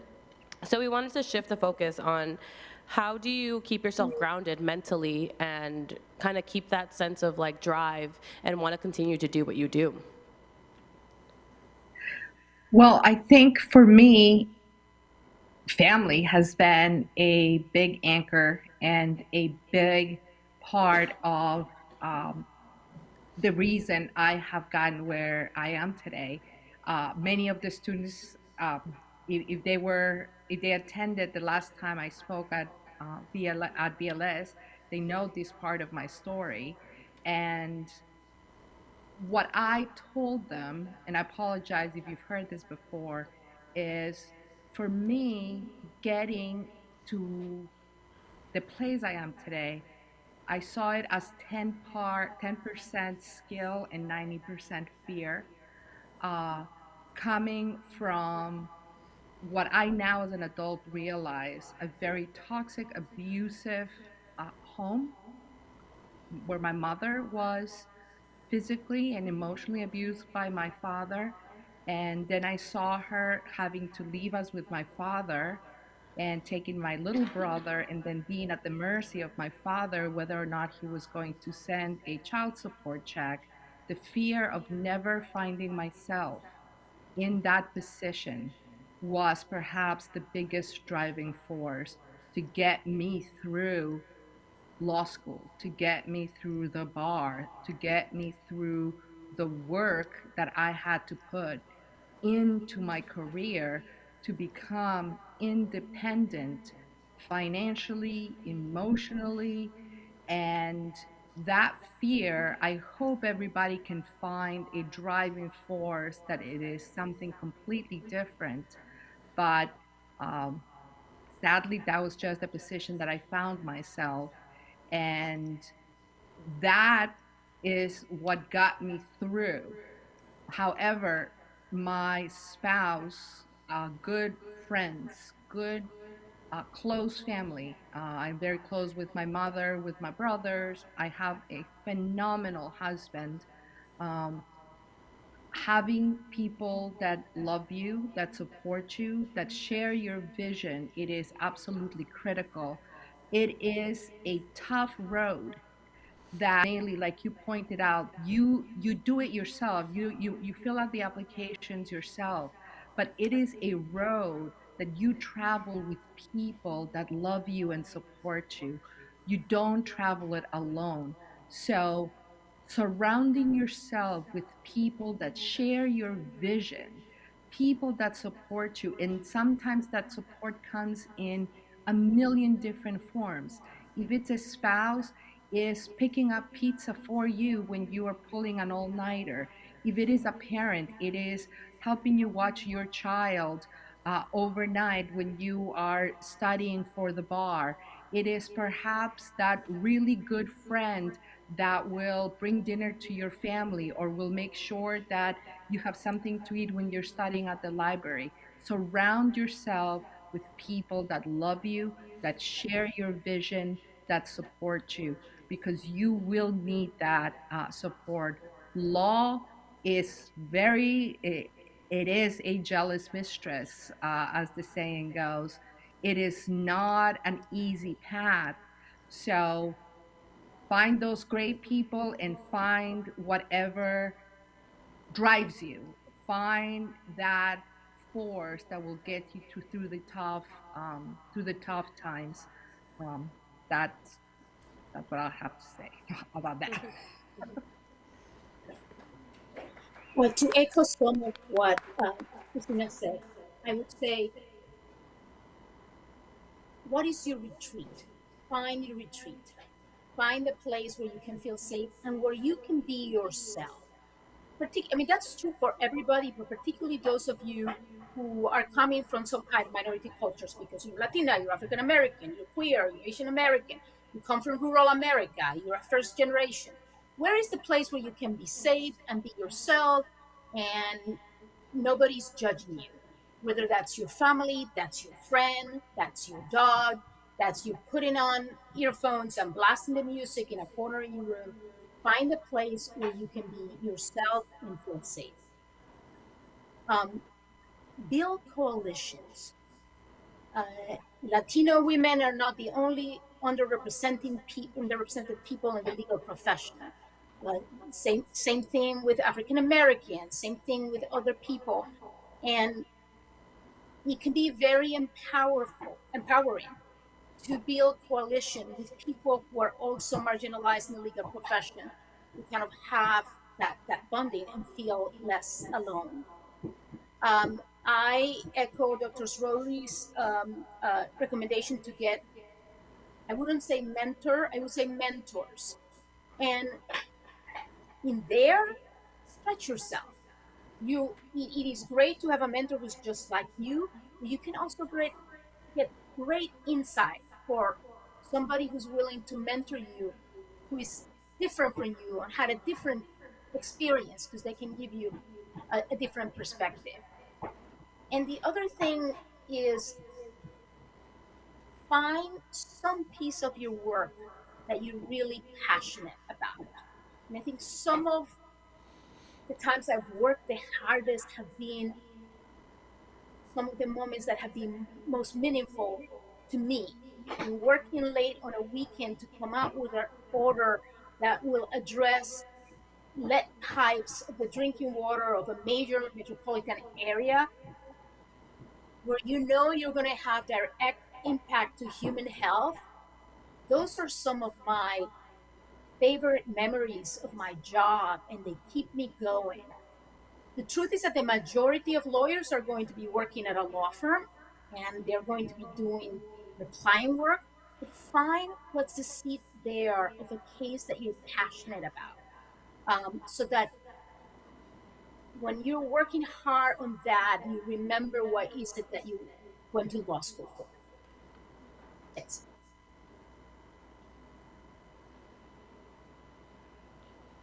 So we wanted to shift the focus on how do you keep yourself grounded mentally and kind of keep that sense of like drive and want to continue to do what you do? Well, I think for me, family has been a big anchor and a big part of the reason I have gotten where I am today. Many of the students, if they attended the last time I spoke at BLS, they know this part of my story. And what I told them, and I apologize if you've heard this before, is for me getting to the place I am today, I saw it as 10% skill and 90% fear, coming from what I now as an adult realize, a very toxic, abusive home where my mother was physically and emotionally abused by my father. And then I saw her having to leave us with my father and taking my little brother, and then being at the mercy of my father, whether or not he was going to send a child support check. The fear of never finding myself in that position was perhaps the biggest driving force to get me through law school, to get me through the bar, to get me through the work that I had to put into my career to become independent financially, emotionally. And that fear, I hope everybody can find a driving force that it is something completely different. But sadly, that was just a position that I found myself. And that is what got me through. However, my spouse, good friends, good close family. I'm very close with my mother, with my brothers. I have a phenomenal husband. Um, Having people that love you, that support you, that share your vision, it is absolutely critical. It is a tough road that mainly, like you pointed out, you do it yourself. You fill out the applications yourself, but it is a road that you travel with people that love you and support you. You don't travel it alone. So surrounding yourself with people that share your vision, people that support you, and sometimes that support comes in a million different forms. If it's a spouse, is picking up pizza for you when you are pulling an all-nighter. If it is a parent, it is helping you watch your child overnight when you are studying for the bar. It is perhaps that really good friend that will bring dinner to your family or will make sure that you have something to eat when you're studying at the library. Surround yourself with people that love you, that share your vision, that support you, because you will need that support. Law is it is a jealous mistress, as the saying goes. It is not an easy path. So find those great people and find whatever drives you. Find that force that will get you through the tough times. Um, that's that's what I have to say about that. Well, to echo some of what Christina said, I would say, what is your retreat? Find your retreat. Find a place where you can feel safe and where you can be yourself. I mean, that's true for everybody, but particularly those of you who are coming from some kind of minority cultures, because you're Latina, you're African American, you're queer, you're Asian American, you come from rural America, you're a first generation. Where is the place where you can be safe and be yourself and nobody's judging you? Whether that's your family, that's your friend, that's your dog, that's you putting on earphones and blasting the music in a corner in your room. Find a place where you can be yourself and feel safe. Um, Build coalitions. Latino women are not the only underrepresented people in the legal profession. Same thing with African Americans. Same thing with other people, and it can be very empowering to build coalition with people who are also marginalized in the legal profession. We kind of have that bonding and feel less alone. I echo Dr. Rowley's recommendation to get, I wouldn't say mentor, I would say mentors. And in there, stretch yourself. It is great to have a mentor who's just like you. You can also get great insight for somebody who's willing to mentor you, who is different from you and had a different experience, because they can give you a different perspective. And the other thing is, find some piece of your work that you're really passionate about. And I think some of the times I've worked the hardest have been some of the moments that have been most meaningful to me. And working late on a weekend to come out with an order that will address lead pipes of the drinking water of a major metropolitan area, where you know you're going to have direct impact to human health. Those are some of my favorite memories of my job, and they keep me going. The truth is that the majority of lawyers are going to be working at a law firm, and they're going to be doing the client work. But find what's the seed there of a case that you're passionate about, so that when you're working hard on that, you remember what is it that you went to law school for. Yes.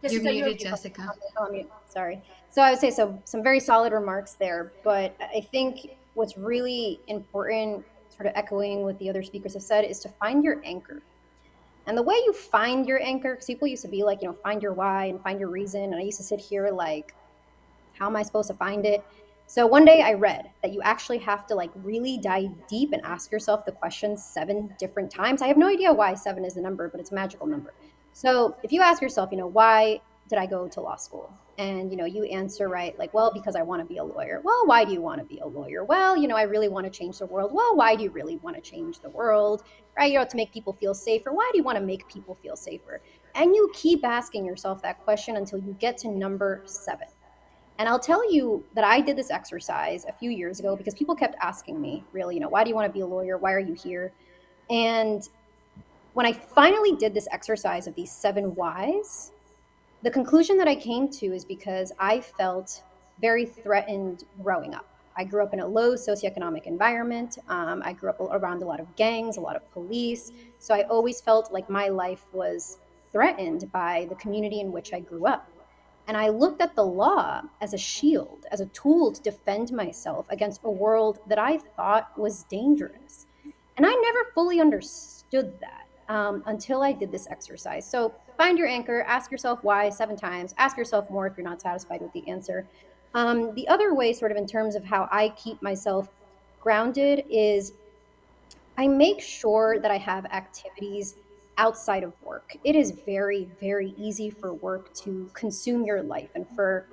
You're Jessica, muted, Jessica. Sorry. So I would say some very solid remarks there, but I think what's really important, sort of echoing what the other speakers have said, is to find your anchor. And the way you find your anchor, because people used to be like, find your why and find your reason. And I used to sit here like, how am I supposed to find it? So one day I read that you actually have to like really dive deep and ask yourself the question 7 different times. I have no idea why 7 is the number, but it's a magical number. So if you ask yourself, why did I go to law school? And you answer right, like, well, because I want to be a lawyer. Well, why do you want to be a lawyer? Well, I really want to change the world. Well, why do you really want to change the world? Right? To make people feel safer. Why do you want to make people feel safer? And you keep asking yourself that question until you get to number 7. And I'll tell you that I did this exercise a few years ago because people kept asking me, really, why do you want to be a lawyer? Why are you here? And when I finally did this exercise of these 7 whys, the conclusion that I came to is because I felt very threatened growing up. I grew up in a low socioeconomic environment. I grew up around a lot of gangs, a lot of police. So I always felt like my life was threatened by the community in which I grew up. And I looked at the law as a shield, as a tool to defend myself against a world that I thought was dangerous. And I never fully understood that until I did this exercise. So find your anchor, ask yourself why 7 times, ask yourself more if you're not satisfied with the answer. The other way, sort of in terms of how I keep myself grounded, is I make sure that I have activities outside of work. It is very, very easy for work to consume your life. And for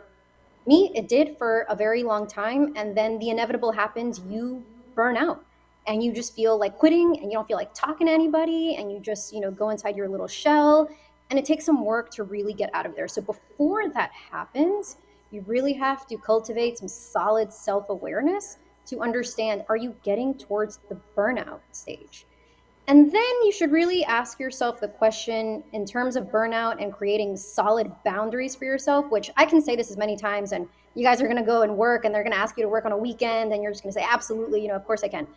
me, it did for a very long time. And then the inevitable happens, you burn out and you just feel like quitting and you don't feel like talking to anybody and you just, go inside your little shell. And it takes some work to really get out of there. So before that happens, you really have to cultivate some solid self awareness to understand, are you getting towards the burnout stage? And then you should really ask yourself the question in terms of burnout and creating solid boundaries for yourself, which I can say this as many times, and you guys are going to go and work and they're going to ask you to work on a weekend and you're just going to say, absolutely, of course I can.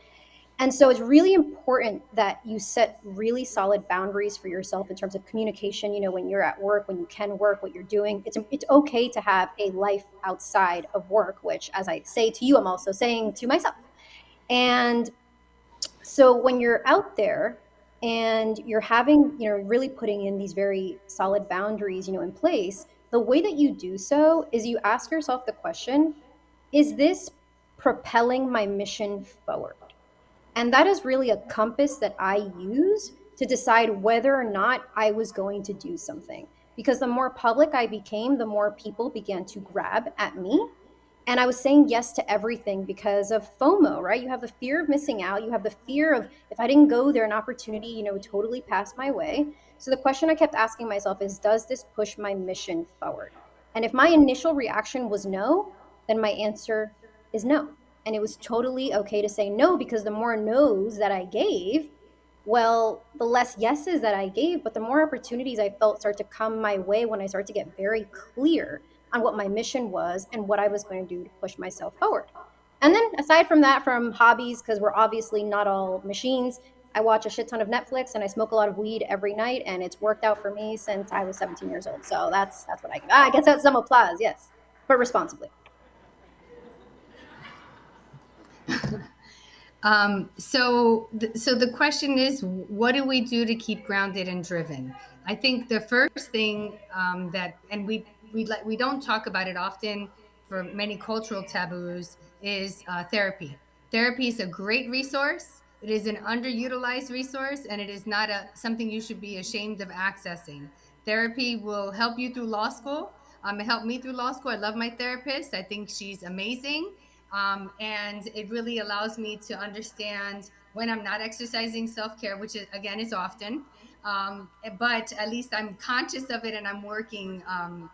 And so it's really important that you set really solid boundaries for yourself in terms of communication, when you're at work, when you can work, what you're doing. It's okay to have a life outside of work, which, as I say to you, I'm also saying to myself. And so when you're out there and you're having, really putting in these very solid boundaries, in place, the way that you do so is you ask yourself the question, is this propelling my mission forward? And that is really a compass that I use to decide whether or not I was going to do something. Because the more public I became, the more people began to grab at me. And I was saying yes to everything because of FOMO, right? You have the fear of missing out. You have the fear of, if I didn't go there, an opportunity, totally passed my way. So the question I kept asking myself is, does this push my mission forward? And if my initial reaction was no, then my answer is no. And it was totally okay to say no, because the more no's that I gave, well, the less yeses that I gave, but the more opportunities I felt start to come my way when I start to get very clear on what my mission was and what I was going to do to push myself forward. And then aside from that, from hobbies, because we're obviously not all machines, I watch a shit ton of Netflix and I smoke a lot of weed every night, and it's worked out for me since I was 17 years old. So that's what I guess that's some applause, yes, but responsibly. So the question is, what do we do to keep grounded and driven? I think the first thing and we don't talk about it often for many cultural taboos, is therapy. Therapy is a great resource. It is an underutilized resource, and it is not something you should be ashamed of accessing. Therapy will help you through law school. It helped me through law school. I love my therapist. I think she's amazing. And it really allows me to understand when I'm not exercising self-care, which is, again, is often. But at least I'm conscious of it and I'm working,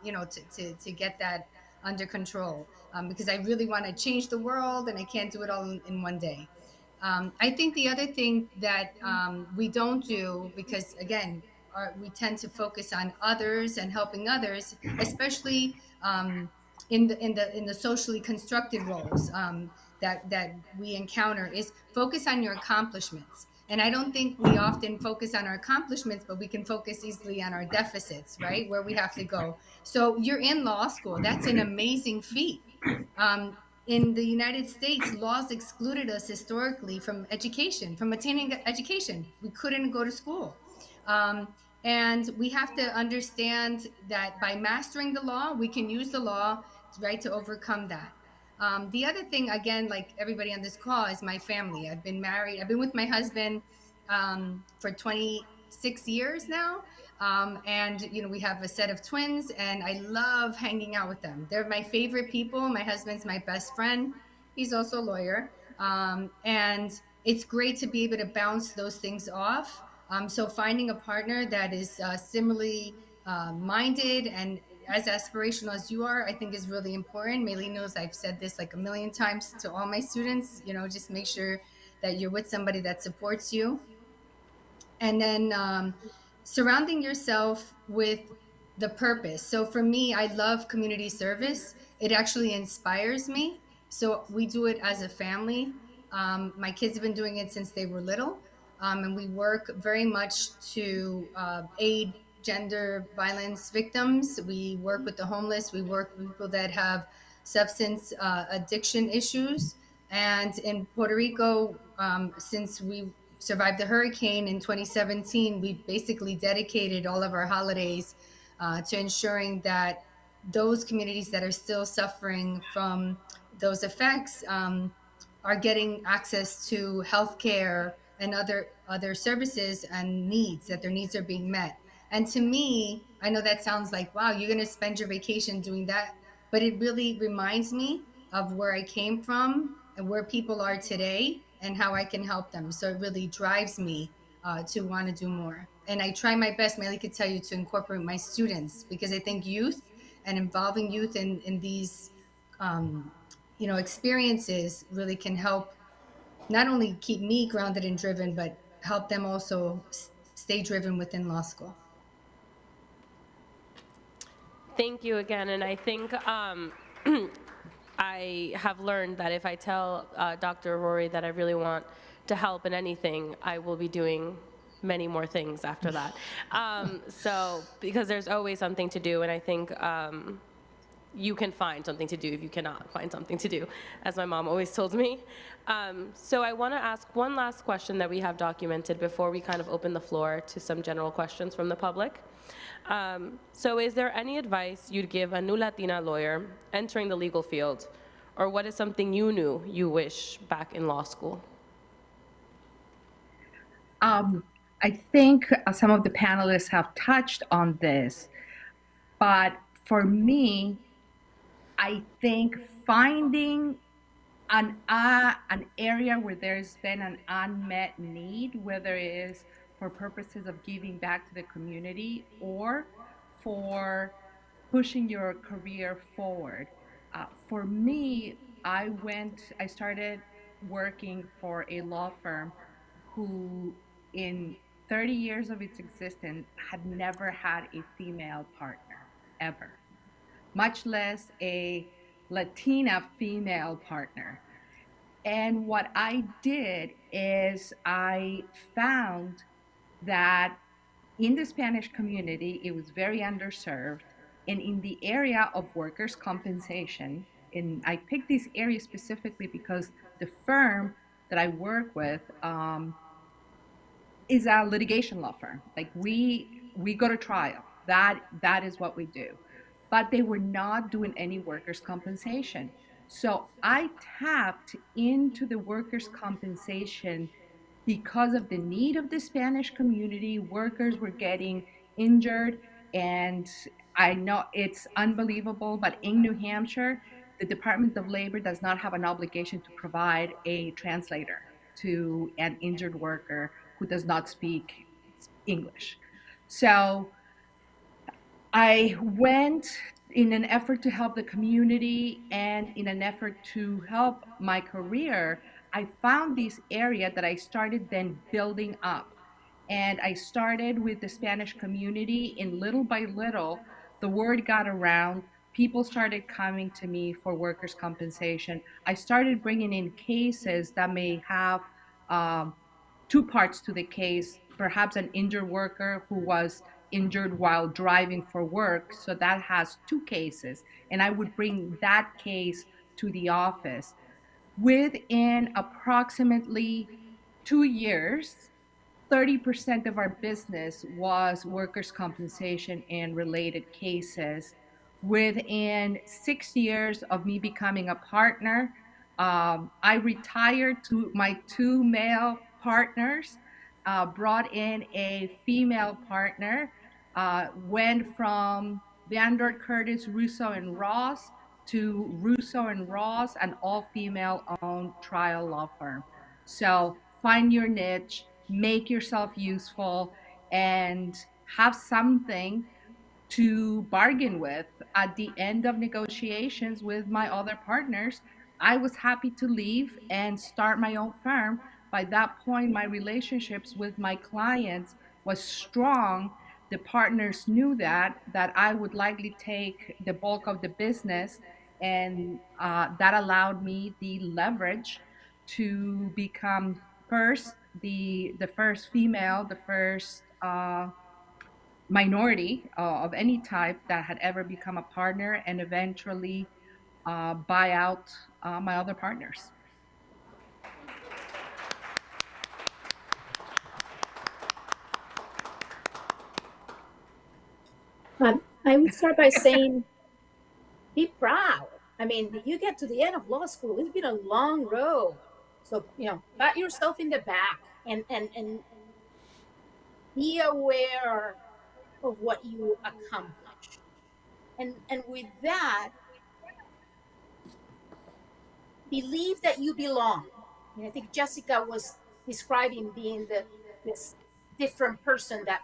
to get that under control, because I really want to change the world and I can't do it all in one day. I think the other thing that we don't do, because again, we tend to focus on others and helping others, especially in the socially constructed roles that we encounter, is focus on your accomplishments. And I don't think we often focus on our accomplishments, but we can focus easily on our deficits, right? Where we have to go. So you're in law school. That's an amazing feat. In the United States, laws excluded us historically from education, from attaining education. We couldn't go to school. And we have to understand that by mastering the law, we can use the law, right, to overcome that. The other thing, again, like everybody on this call, is my family. I've been married. I've been with my husband for 26 years now. And we have a set of twins, and I love hanging out with them. They're my favorite people. My husband's my best friend. He's also a lawyer, and it's great to be able to bounce those things off. So finding a partner that is similarly minded and as aspirational as you are, I think is really important. Maylee knows I've said this like a million times to all my students. Just make sure that you're with somebody that supports you, and then surrounding yourself with the purpose. So for me, I love community service. It actually inspires me. So we do it as a family. My kids have been doing it since they were little, and we work very much to aid gender violence victims. We work with the homeless. We work with people that have substance addiction issues. And in Puerto Rico, since we survived the hurricane in 2017, we basically dedicated all of our holidays to ensuring that those communities that are still suffering from those effects are getting access to healthcare and other services and needs, that their needs are being met. And to me, I know that sounds like, wow, you're going to spend your vacation doing that, but it really reminds me of where I came from and where people are today and how I can help them. So it really drives me to want to do more. And I try my best, Melly could tell you, to incorporate my students, because I think youth and involving youth in these um, experiences really can help not only keep me grounded and driven, but help them also stay driven within law school. Thank you again. And I think I have learned that if I tell Dr. Rory that I really want to help in anything, I will be doing many more things after that. So, because there's always something to do, and I think you can find something to do if you cannot find something to do, as my mom always told me. So I want to ask one last question that we have documented before we kind of open the floor to some general questions from the public. So is there any advice you'd give a new Latina lawyer entering the legal field, or what is something you knew you wish back in law school? I think some of the panelists have touched on this, but for me, I think finding an area where there's been an unmet need, whether it is for purposes of giving back to the community or for pushing your career forward. For me, I started working for a law firm who, in 30 years of its existence, had never had a female partner, ever, much less a Latina female partner. And what I did is I found that in the Spanish community, it was very underserved. And in the area of workers' compensation, and I picked this area specifically because the firm that I work with is a litigation law firm. Like we go to trial. That is what we do. But they were not doing any workers' compensation. So I tapped into the workers' compensation because of the need of the Spanish community. Workers were getting injured, and I know it's unbelievable, but in New Hampshire, the Department of Labor does not have an obligation to provide a translator to an injured worker who does not speak English. So I went in an effort to help the community and in an effort to help my career. I found this area that I started then building up. And I started with the Spanish community, and little by little, the word got around. People started coming to me for workers' compensation. I started bringing in cases that may have um, two parts to the case, perhaps an injured worker who was injured while driving for work. So that has two cases. And I would bring that case to the office. Within approximately 2 years, 30% of our business was workers' compensation and related cases. Within 6 years of me becoming a partner, I retired to my two male partners, brought in a female partner. went from Vander, Curtis, Russo, and Ross to Russo and Ross, an all-female owned trial law firm. So find your niche, make yourself useful, and have something to bargain with at the end of negotiations with my other partners. I was happy to leave and start my own firm. By that point, my relationships with my clients was strong. The partners knew that I would likely take the bulk of the business, and that allowed me the leverage to become first the first female, the first minority of any type that had ever become a partner, and eventually buy out my other partners. I would start by saying, be proud. I mean, you get to the end of law school, it's been a long road. So, pat yourself in the back and be aware of what you accomplished. And with that, believe that you belong. I think Jessica was describing being this different person that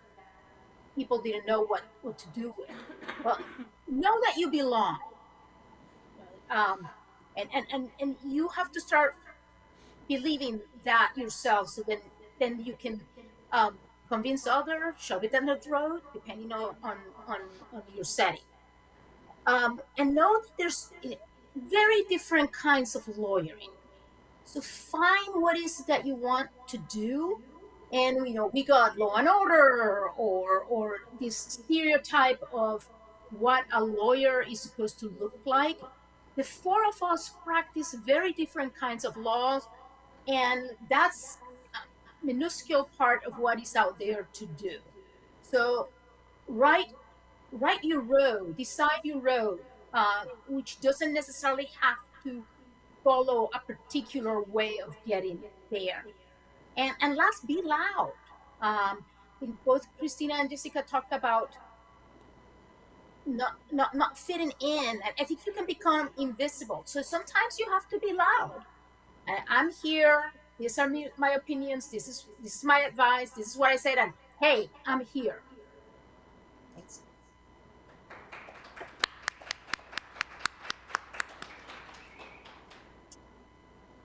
people didn't know what to do with. Well, know that you belong. And you have to start believing that yourself, so then you can convince others, shove it down the road, depending on your setting. And know that there's very different kinds of lawyering. So find what is that you want to do. And we got Law and Order, or this stereotype of what a lawyer is supposed to look like. The four of us practice very different kinds of laws, and that's a minuscule part of what is out there to do. So write your road, decide your road, which doesn't necessarily have to follow a particular way of getting there. And last, be loud. I think both Christina and Jessica talked about not fitting in. And I think you can become invisible. So sometimes you have to be loud. I'm here. These are my opinions. This is my advice. This is what I said. And hey, I'm here. Thanks.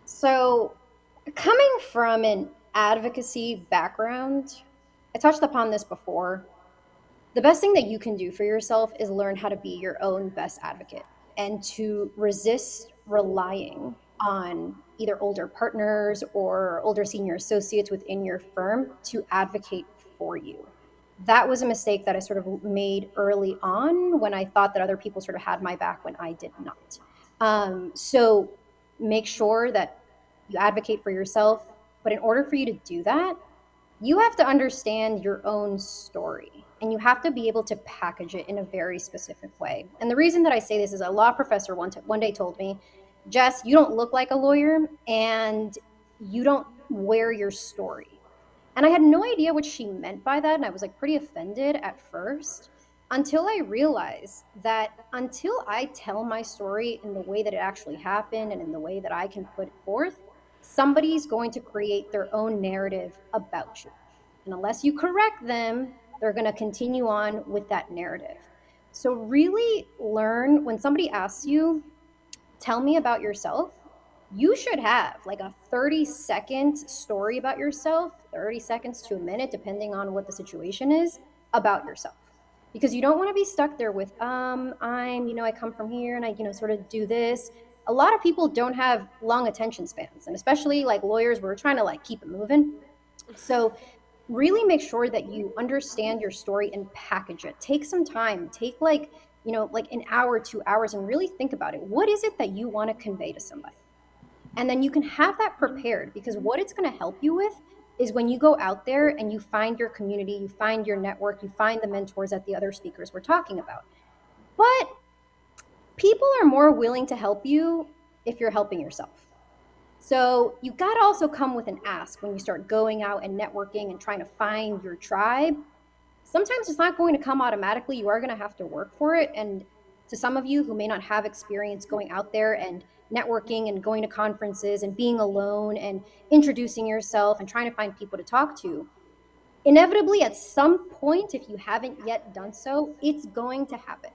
So, coming from an advocacy background, I touched upon this before. The best thing that you can do for yourself is learn how to be your own best advocate and to resist relying on either older partners or older senior associates within your firm to advocate for you. That was a mistake that I sort of made early on, when I thought that other people sort of had my back when I did not. So make sure that you advocate for yourself. But in order for you to do that, you have to understand your own story, and you have to be able to package it in a very specific way. And the reason that I say this is a law professor one day told me, Jess, you don't look like a lawyer and you don't wear your story. And I had no idea what she meant by that. And I was like pretty offended at first, until I realized that until I tell my story in the way that it actually happened and in the way that I can put it forth, somebody's going to create their own narrative about you. And unless you correct them, they're going to continue on with that narrative. So really learn, when somebody asks you, tell me about yourself, you should have like a 30-second story about yourself, 30 seconds to a minute, depending on what the situation is, about yourself. Because you don't want to be stuck there with, I come from here and I, sort of do this. A lot of people don't have long attention spans, and especially like lawyers, we're trying to like keep it moving. So really make sure that you understand your story and package it. Take some time, take like an hour, 2 hours, and really think about it. What is it that you want to convey to somebody? And then you can have that prepared, because what it's going to help you with is when you go out there and you find your community, you find your network, you find the mentors that the other speakers were talking about. But people are more willing to help you if you're helping yourself. So you got to also come with an ask when you start going out and networking and trying to find your tribe. sometimes it's not going to come automatically. You are going to have to work for it. And to some of you who may not have experience going out there and networking and going to conferences and being alone and introducing yourself and trying to find people to talk to, inevitably at some point, if you haven't yet done so, it's going to happen.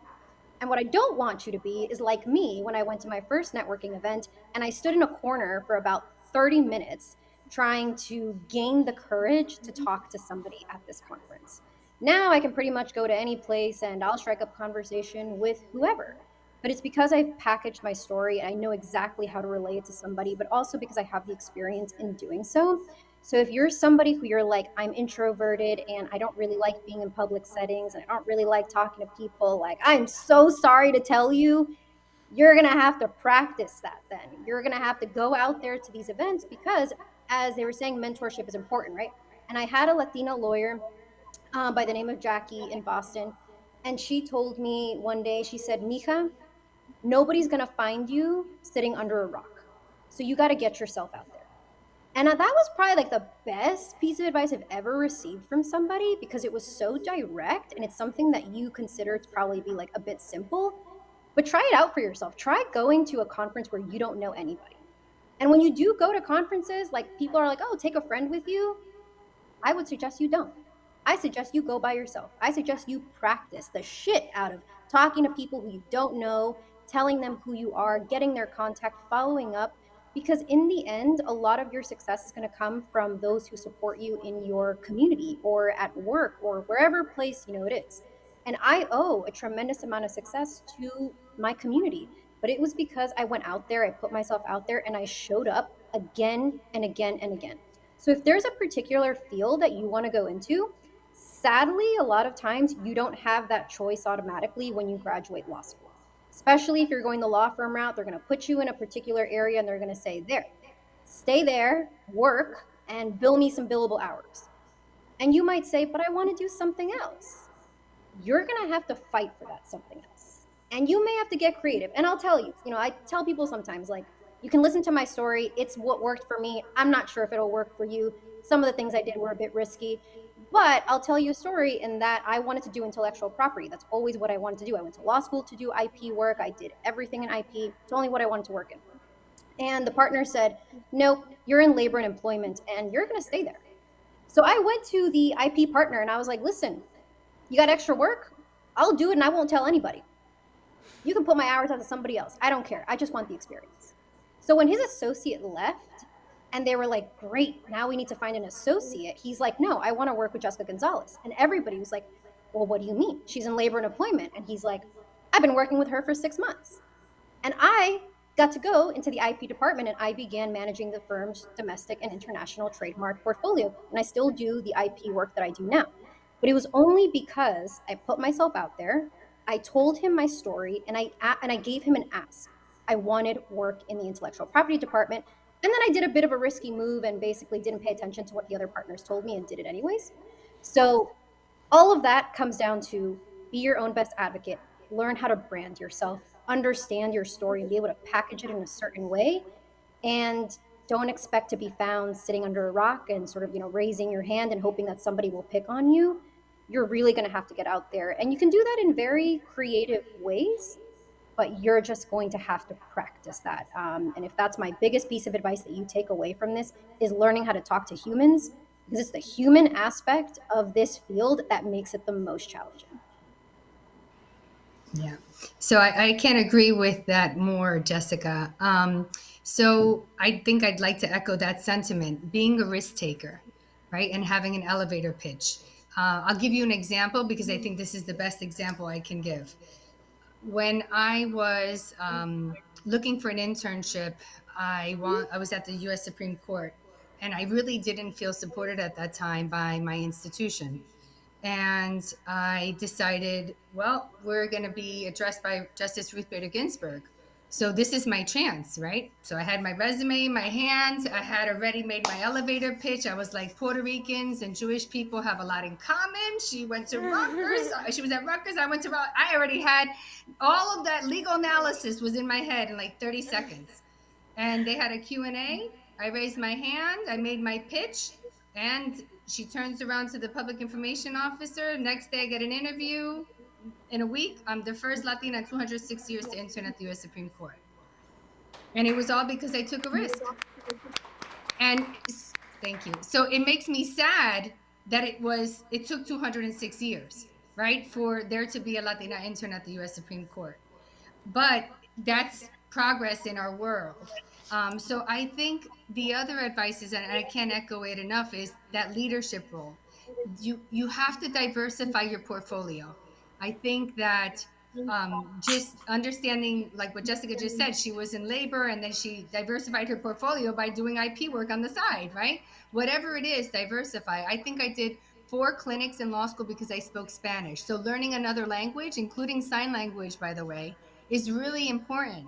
And what I don't want you to be is like me when I went to my first networking event and I stood in a corner for about 30 minutes trying to gain the courage to talk to somebody at this conference. Now I can pretty much go to any place and I'll strike up conversation with whoever. But it's because I've packaged my story and I know exactly how to relate it to somebody, but also because I have the experience in doing so. So if you're somebody who you're like, I'm introverted and I don't really like being in public settings and I don't really like talking to people, like, I'm so sorry to tell you, you're going to have to practice that then. You're going to have to go out there to these events because, as they were saying, mentorship is important, right? And I had a Latina lawyer by the name of Jackie in Boston. And she told me one day, she said, Mija, nobody's going to find you sitting under a rock. So you got to get yourself out there. And that was probably like the best piece of advice I've ever received from somebody because it was so direct and it's something that you consider to probably be like a bit simple, but try it out for yourself. Try going to a conference where you don't know anybody. And when you do go to conferences, like people are like, oh, take a friend with you. I would suggest you don't. I suggest you go by yourself. I suggest you practice the shit out of talking to people who you don't know, telling them who you are, getting their contact, following up. Because in the end, a lot of your success is going to come from those who support you in your community or at work or wherever place it is. And I owe a tremendous amount of success to my community. But it was because I went out there, I put myself out there, and I showed up again and again and again. So if there's a particular field that you want to go into, sadly, a lot of times you don't have that choice automatically when you graduate law school. Especially if you're going the law firm route, they're going to put you in a particular area and they're going to say, there, stay there, work, and bill me some billable hours. And you might say, but I want to do something else. You're going to have to fight for that something else. And you may have to get creative. And I'll tell you, I tell people sometimes, like, you can listen to my story. It's what worked for me. I'm not sure if it'll work for you. Some of the things I did were a bit risky. But I'll tell you a story in that I wanted to do intellectual property. That's always what I wanted to do. I went to law school to do IP work. I did everything in IP. It's only what I wanted to work in. And the partner said, nope, you're in labor and employment and you're going to stay there. So I went to the IP partner and I was like, listen, you got extra work? I'll do it and I won't tell anybody. You can put my hours onto somebody else. I don't care. I just want the experience. So when his associate left, and they were like, great, now we need to find an associate. He's like, no, I want to work with Jessica Gonzalez. And everybody was like, well, what do you mean? She's in labor and employment. And he's like, I've been working with her for 6 months. And I got to go into the IP department and I began managing the firm's domestic and international trademark portfolio. And I still do the IP work that I do now. But it was only because I put myself out there, I told him my story, and I gave him an ask. I wanted work in the intellectual property department. And then I did a bit of a risky move and basically didn't pay attention to what the other partners told me and did it anyways. So all of that comes down to be your own best advocate, learn how to brand yourself, understand your story and be able to package it in a certain way. And don't expect to be found sitting under a rock and sort of, raising your hand and hoping that somebody will pick on you. You're really going to have to get out there. And you can do that in very creative ways, but you're just going to have to practice that. And if that's my biggest piece of advice that you take away from this is learning how to talk to humans, because it's the human aspect of this field that makes it the most challenging. Yeah. So I can't agree with that more, Jessica. So I think I'd like to echo that sentiment, being a risk taker, right? And having an elevator pitch. I'll give you an example because I think this is the best example I can give. When I was looking for an internship, I was at the U.S. Supreme Court, and I really didn't feel supported at that time by my institution. And I decided, well, we're going to be addressed by Justice Ruth Bader Ginsburg. So this is my chance, right? So I had my resume in my hand. I had already made my elevator pitch. I was like, Puerto Ricans and Jewish people have a lot in common. She went to Rutgers. She was at Rutgers. I went to Rutgers. I already had all of that legal analysis was in my head in like 30 seconds. And they had a Q&A. I raised my hand. I made my pitch. And she turns around to the public information officer. Next day, I get an interview. In a week, I'm the first Latina in 206 years to intern at the U.S. Supreme Court. And it was all because I took a risk. And thank you. So it makes me sad that it took 206 years, right, for there to be a Latina intern at the U.S. Supreme Court. But that's progress in our world. So I think the other advice is, and I can't echo it enough, is that leadership role. You have to diversify your portfolio. I think that just understanding, like what Jessica just said, she was in labor and then she diversified her portfolio by doing IP work on the side, right? Whatever it is, diversify. I think I did 4 clinics in law school because I spoke Spanish. So learning another language, including sign language, by the way, is really important.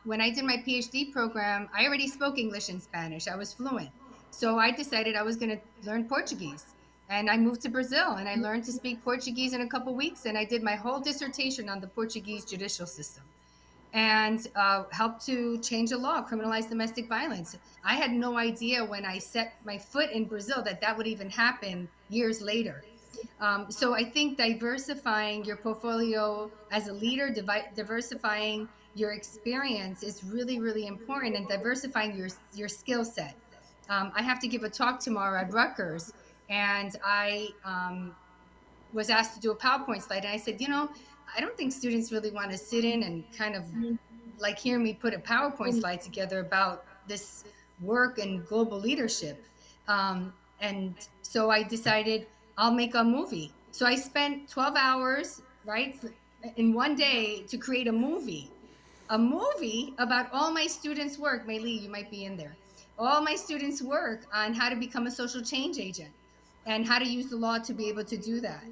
When I did my PhD program, I already spoke English and Spanish. I was fluent. So I decided I was going to learn Portuguese. And I moved to Brazil and I learned to speak Portuguese in a couple weeks. And I did my whole dissertation on the Portuguese judicial system and helped to change the law, criminalize domestic violence. I had no idea when I set my foot in Brazil that that would even happen years later. So I think diversifying your portfolio as a leader, diversifying your experience is really, really important, and diversifying your skill set. I have to give a talk tomorrow at Rutgers, and I was asked to do a PowerPoint slide, and I said, I don't think students really want to sit in and kind of like hear me put a PowerPoint slide together about this work and global leadership. And so I decided I'll make a movie. So I spent 12 hours, right, in one day to create a movie about all my students' work. Maylee, you might be in there. All my students' work on how to become a social change agent and how to use the law to be able to do that.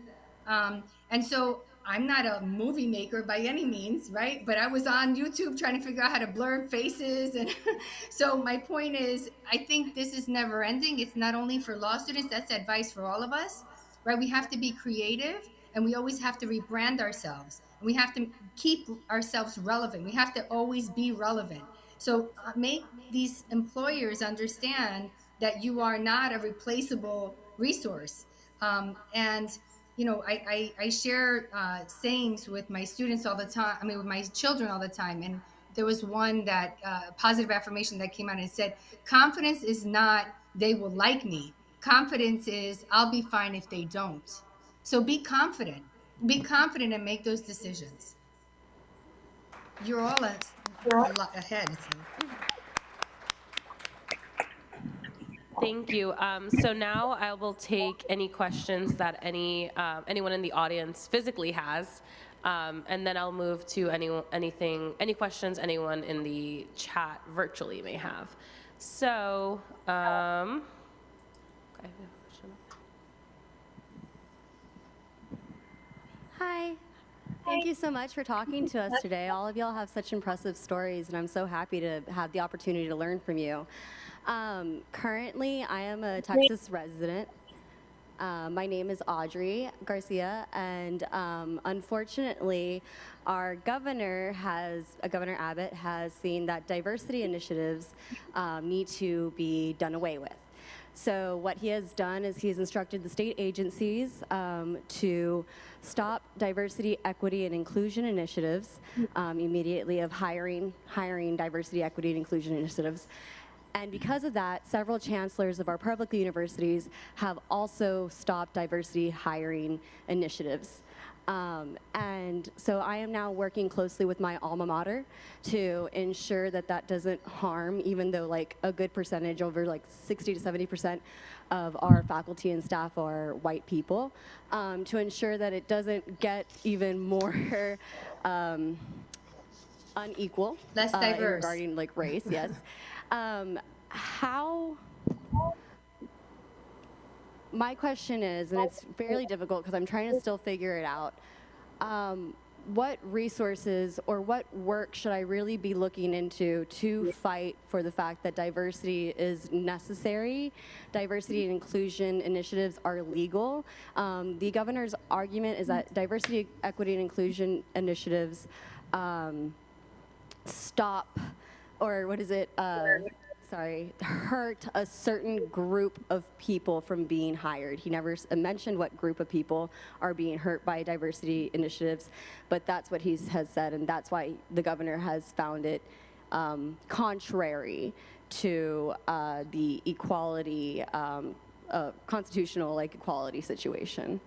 And so I'm not a movie maker by any means, right? But I was on YouTube trying to figure out how to blur faces. And so my point is, I think this is never ending. It's not only for law students, that's advice for all of us, right? We have to be creative and we always have to rebrand ourselves. And we have to keep ourselves relevant. We have to always be relevant. So make these employers understand that you are not a replaceable resource. And I share sayings with my students all the time. I mean, with my children all the time. And there was one that positive affirmation that came out and said, confidence is not they will like me. Confidence is I'll be fine if they don't. So be confident. Be confident and make those decisions. You're all a lot ahead. So. Thank you. So now I will take any questions that anyone in the audience physically has, and then I'll move to any questions anyone in the chat virtually may have. So, okay, Hi. Thank you so much for talking to us today. All of y'all have such impressive stories, and I'm so happy to have the opportunity to learn from you. Currently, I am a Texas resident. My name is Audrey Garcia, and unfortunately, our Governor Abbott has seen that diversity initiatives need to be done away with. So what he has done is he's instructed the state agencies to stop diversity, equity, and inclusion initiatives immediately of hiring diversity, equity, and inclusion initiatives. And because of that, several chancellors of our public universities have also stopped diversity hiring initiatives. And so I am now working closely with my alma mater to ensure that that doesn't harm, even though like a good percentage, over like 60 to 70% of our faculty and staff are white people, to ensure that it doesn't get even more unequal. Less diverse. Regarding like race, yes. My question is, and it's fairly difficult because I'm trying to still figure it out, what resources or what work should I really be looking into to fight for the fact that diversity is necessary? Diversity and inclusion initiatives are legal. The governor's argument is that diversity, equity, and inclusion initiatives stop, or what is it? hurt a certain group of people from being hired. He never mentioned what group of people are being hurt by diversity initiatives, but that's what he has said, and that's why the governor has found it contrary to the equality, constitutional equality situation.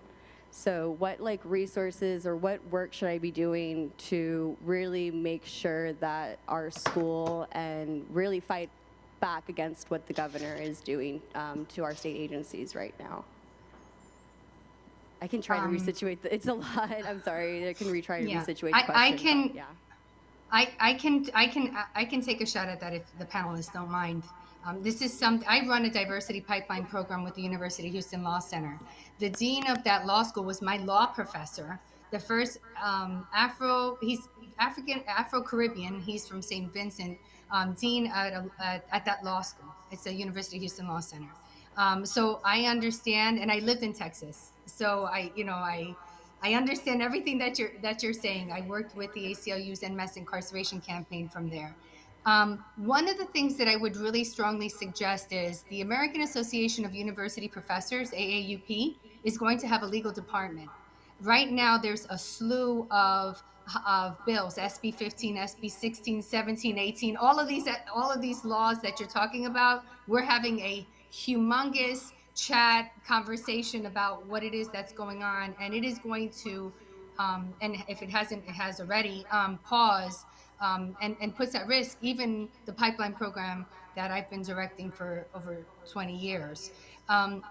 So what resources or what work should I be doing to really make sure that our school and really fight back against what the governor is doing to our state agencies right now? I can try to resituate. It's a lot. I'm sorry. I can try to resituate the question. I can take a shot at that if the panelists don't mind. This is I run a diversity pipeline program with the University of Houston Law Center. The dean of that law school was my law professor. The first he's Afro-Caribbean. He's from St. Vincent. Dean at that law school. It's the University of Houston Law Center. So I understand, and I lived in Texas. So I understand everything that you're saying. I worked with the ACLU's end mass incarceration campaign from there. One of the things that I would really strongly suggest is the American Association of University Professors, AAUP, is going to have a legal department. Right now, there's a slew of bills, SB 15, SB 16, 17, 18, all of these laws that you're talking about. We're having a humongous chat conversation about what it is that's going on, and it is going to and if it hasn't, it has already pause and puts at risk even the pipeline program that I've been directing for over 20 years.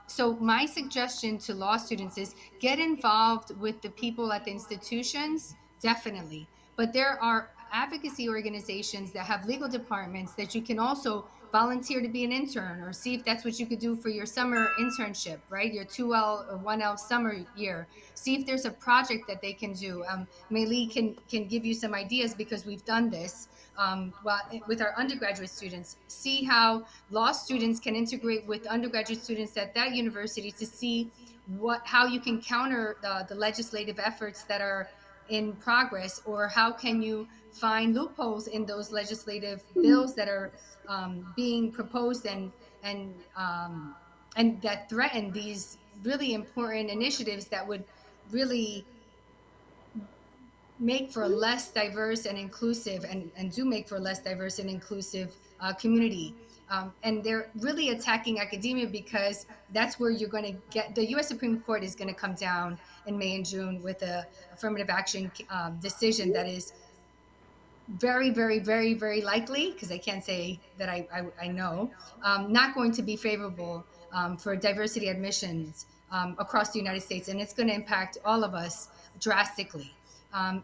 So my suggestion to law students is get involved with the people at the institutions, definitely. But there are advocacy organizations that have legal departments that you can also volunteer to be an intern, or see if that's what you could do for your summer internship, right? Your 2L or 1L summer year. See if there's a project that they can do. Maylee can give you some ideas, because we've done this with our undergraduate students. See how law students can integrate with undergraduate students at that university to see how you can counter the legislative efforts that are in progress, or how can you find loopholes in those legislative bills that are being proposed and that threaten these really important initiatives that would really make for a less diverse and inclusive, and do make for a less diverse and inclusive community. And they're really attacking academia, because that's where you're going to get, the U.S. Supreme Court is going to come down in May and June with a affirmative action decision that is very, very, very, very likely, because I can't say that I know, not going to be favorable for diversity admissions across the United States. And it's going to impact all of us drastically.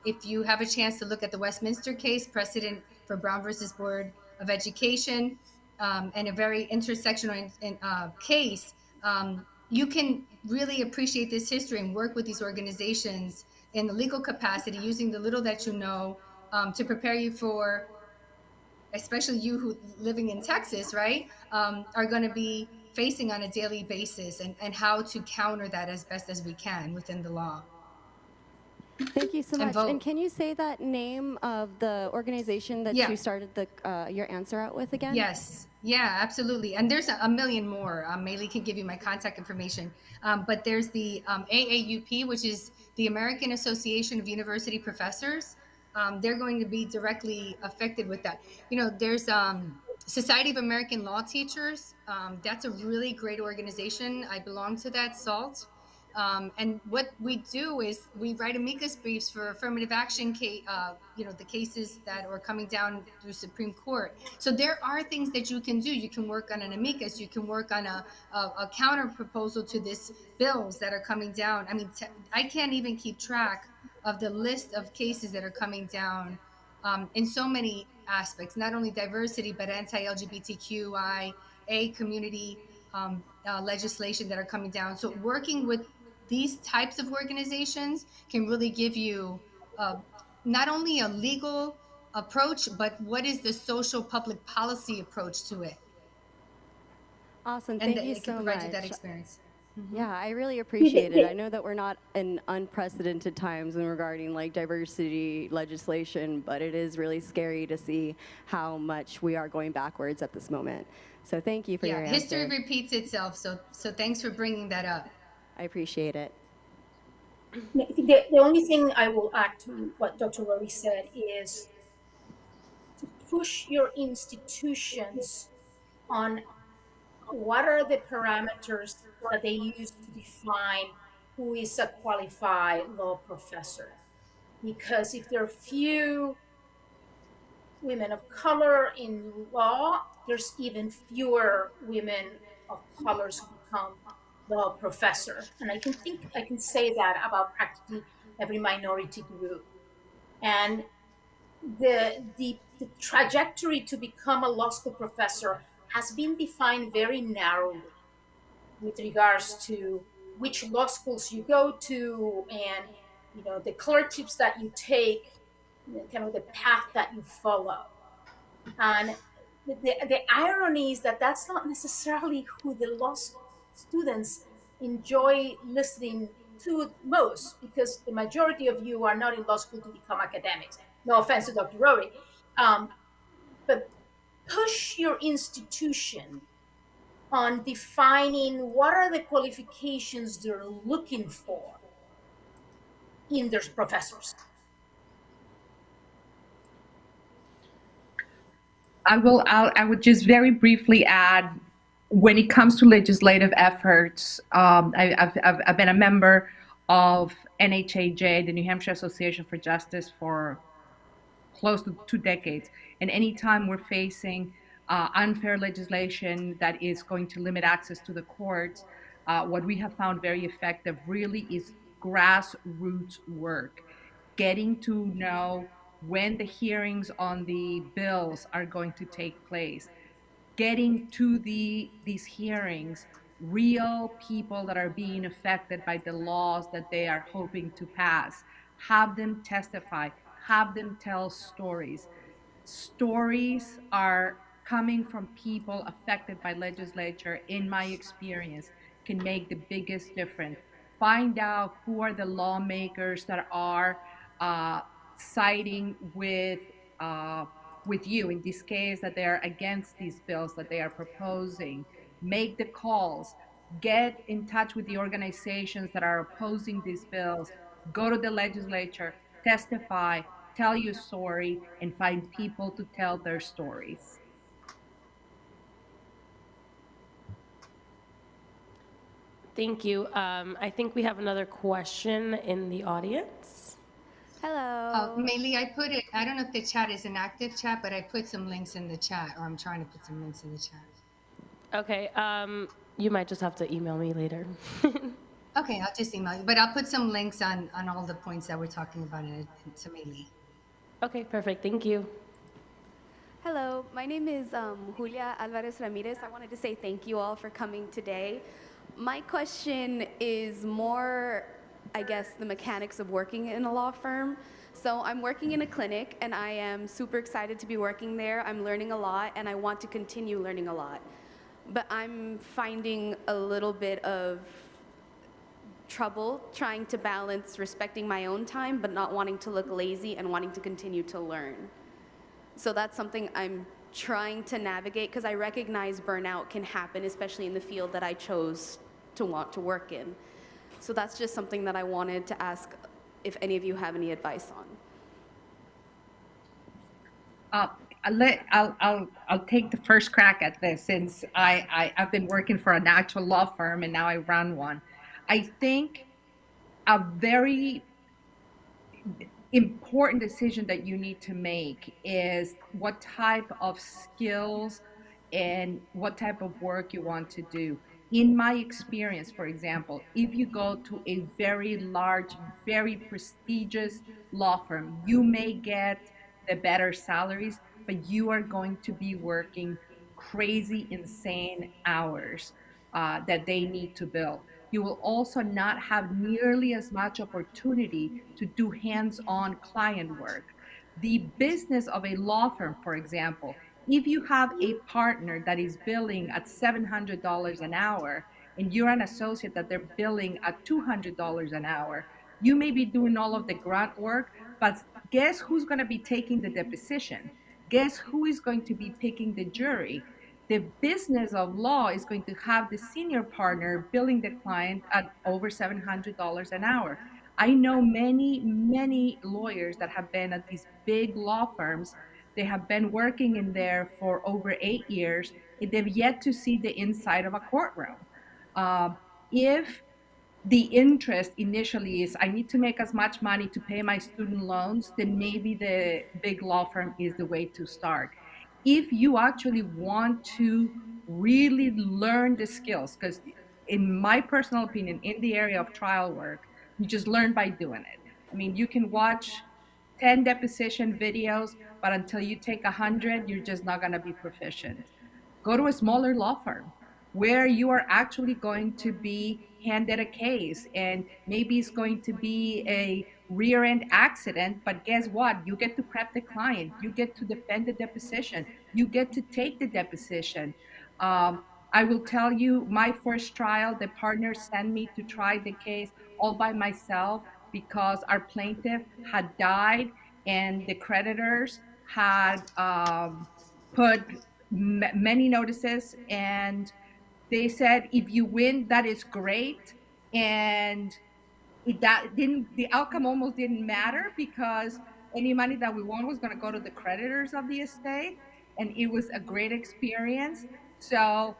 If you have a chance to look at the Westminster case, precedent for Brown versus Board of Education, and a very intersectional case, you can really appreciate this history and work with these organizations in the legal capacity, using the little that you know to prepare you for, especially you who living in Texas, right, are going to be facing on a daily basis, and how to counter that as best as we can within the law. Thank you so much. And can you say that name of the organization that you started your answer out with again? Yes. Yeah, absolutely. And there's a million more. Maylee can give you my contact information. But there's the AAUP, which is the American Association of University Professors. They're going to be directly affected with that. There's Society of American Law Teachers. That's a really great organization. I belong to that, SALT. And what we do is we write amicus briefs for affirmative action the cases that are coming down through Supreme Court. So there are things that you can do. You can work on an amicus. You can work on a counter proposal to this bills that are coming down. I mean, I can't even keep track of the list of cases that are coming down in so many aspects, not only diversity, but anti-LGBTQIA community legislation that are coming down. So working with these types of organizations can really give you not only a legal approach, but what is the social public policy approach to it. Awesome. Thank you so much. And it can provide you that experience. Yeah, I really appreciate it. I know that we're not in unprecedented times in regarding like diversity legislation, but it is really scary to see how much we are going backwards at this moment. So thank you for your answer. History repeats itself. So thanks for bringing that up. I appreciate it. The only thing I will add to what Dr. Rory said is to push your institutions on what are the parameters that they use to define who is a qualified law professor. Because if there are few women of color in law, there's even fewer women of colors who become law professor. And I can say that about practically every minority group. And the trajectory to become a law school professor has been defined very narrowly with regards to which law schools you go to and the clerkships that you take, kind of the path that you follow. And the irony is that that's not necessarily who the law students enjoy listening to most, because the majority of you are not in law school to become academics. No offense to Dr. Rory. But push your institution on defining what are the qualifications they're looking for in their professors. I would just very briefly add, when it comes to legislative efforts, I've been a member of NHAJ, the New Hampshire Association for Justice, for close to 2 decades. And anytime we're facing unfair legislation that is going to limit access to the courts, what we have found very effective really is grassroots work, getting to know when the hearings on the bills are going to take place, getting to these hearings real people that are being affected by the laws that they are hoping to pass, have them testify, have them tell stories. Stories are coming from people affected by legislature, in my experience, can make the biggest difference. Find out who are the lawmakers that are siding with you, in this case, that they are against these bills that they are proposing. Make the calls, get in touch with the organizations that are opposing these bills, go to the legislature, testify, tell your story, and find people to tell their stories. Thank you. I think we have another question in the audience. Hello. Maylee, I don't know if the chat is an active chat, but I put some links in the chat, or I'm trying to put some links in the chat. Okay, you might just have to email me later. Okay, I'll just email you, but I'll put some links on all the points that we're talking about to Maylee. Okay, perfect. Thank you. Hello, my name is Julia Alvarez Ramirez. I wanted to say thank you all for coming today. My question is more, I guess, the mechanics of working in a law firm. So I'm working in a clinic and I am super excited to be working there. I'm learning a lot and I want to continue learning a lot. But I'm finding a little bit of trouble trying to balance respecting my own time but not wanting to look lazy and wanting to continue to learn. So that's something I'm trying to navigate, because I recognize burnout can happen, especially in the field that I chose to want to work in. So that's just something that I wanted to ask if any of you have any advice on. I'll take the first crack at this, since I've been working for an actual law firm and now I run one. I think a very important decision that you need to make is what type of skills and what type of work you want to do. In my experience, for example, if you go to a very large, very prestigious law firm, you may get the better salaries, but you are going to be working crazy, insane hours that they need to bill. You will also not have nearly as much opportunity to do hands-on client work. The business of a law firm, for example, if you have a partner that is billing at $700 an hour and you're an associate that they're billing at $200 an hour, you may be doing all of the grunt work, but guess who's going to be taking the deposition? Guess who is going to be picking the jury? The business of law is going to have the senior partner billing the client at over $700 an hour. I know many, many lawyers that have been at these big law firms. They have been working in there for over 8 years, and they've yet to see the inside of a courtroom. If the interest initially is I need to make as much money to pay my student loans, then maybe the big law firm is the way to start. If you actually want to really learn the skills, because in my personal opinion, in the area of trial work, you just learn by doing it. I mean, you can watch 10 deposition videos, but until you take 100, you're just not going to be proficient. Go to a smaller law firm where you are actually going to be handed a case, and maybe it's going to be a rear end accident, but guess what? You get to prep the client, you get to defend the deposition, you get to take the deposition. I will tell you, my first trial, the partner sent me to try the case all by myself because our plaintiff had died and the creditors had put many notices, and they said if you win that is great, and that didn't, the outcome almost didn't matter because any money that we won was going to go to the creditors of the estate, and it was a great experience. So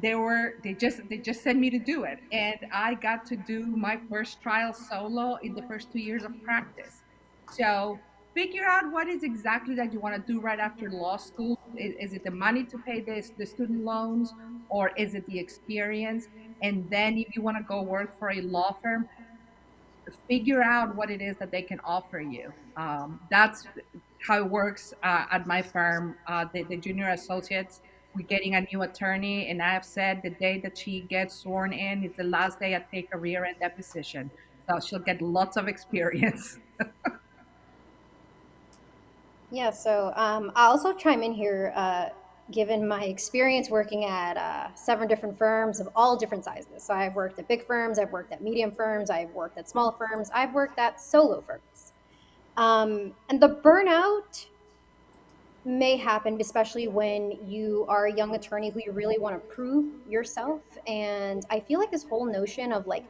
they just sent me to do it, and I got to do my first trial solo in the first 2 years of practice. So figure out what is exactly that you want to do right after law school. Is it the money to pay the student loans, or is it the experience? And then if you want to go work for a law firm, figure out what it is that they can offer you. That's how it works at my firm. The junior associates, we're getting a new attorney, and I have said the day that she gets sworn in is the last day I take a rear end deposition. So she'll get lots of experience. Yeah, so I'll also chime in here, given my experience working at 7 different firms of all different sizes. So I've worked at big firms, I've worked at medium firms, I've worked at small firms, I've worked at solo firms. And the burnout may happen, especially when you are a young attorney who you really want to prove yourself. And I feel like this whole notion of like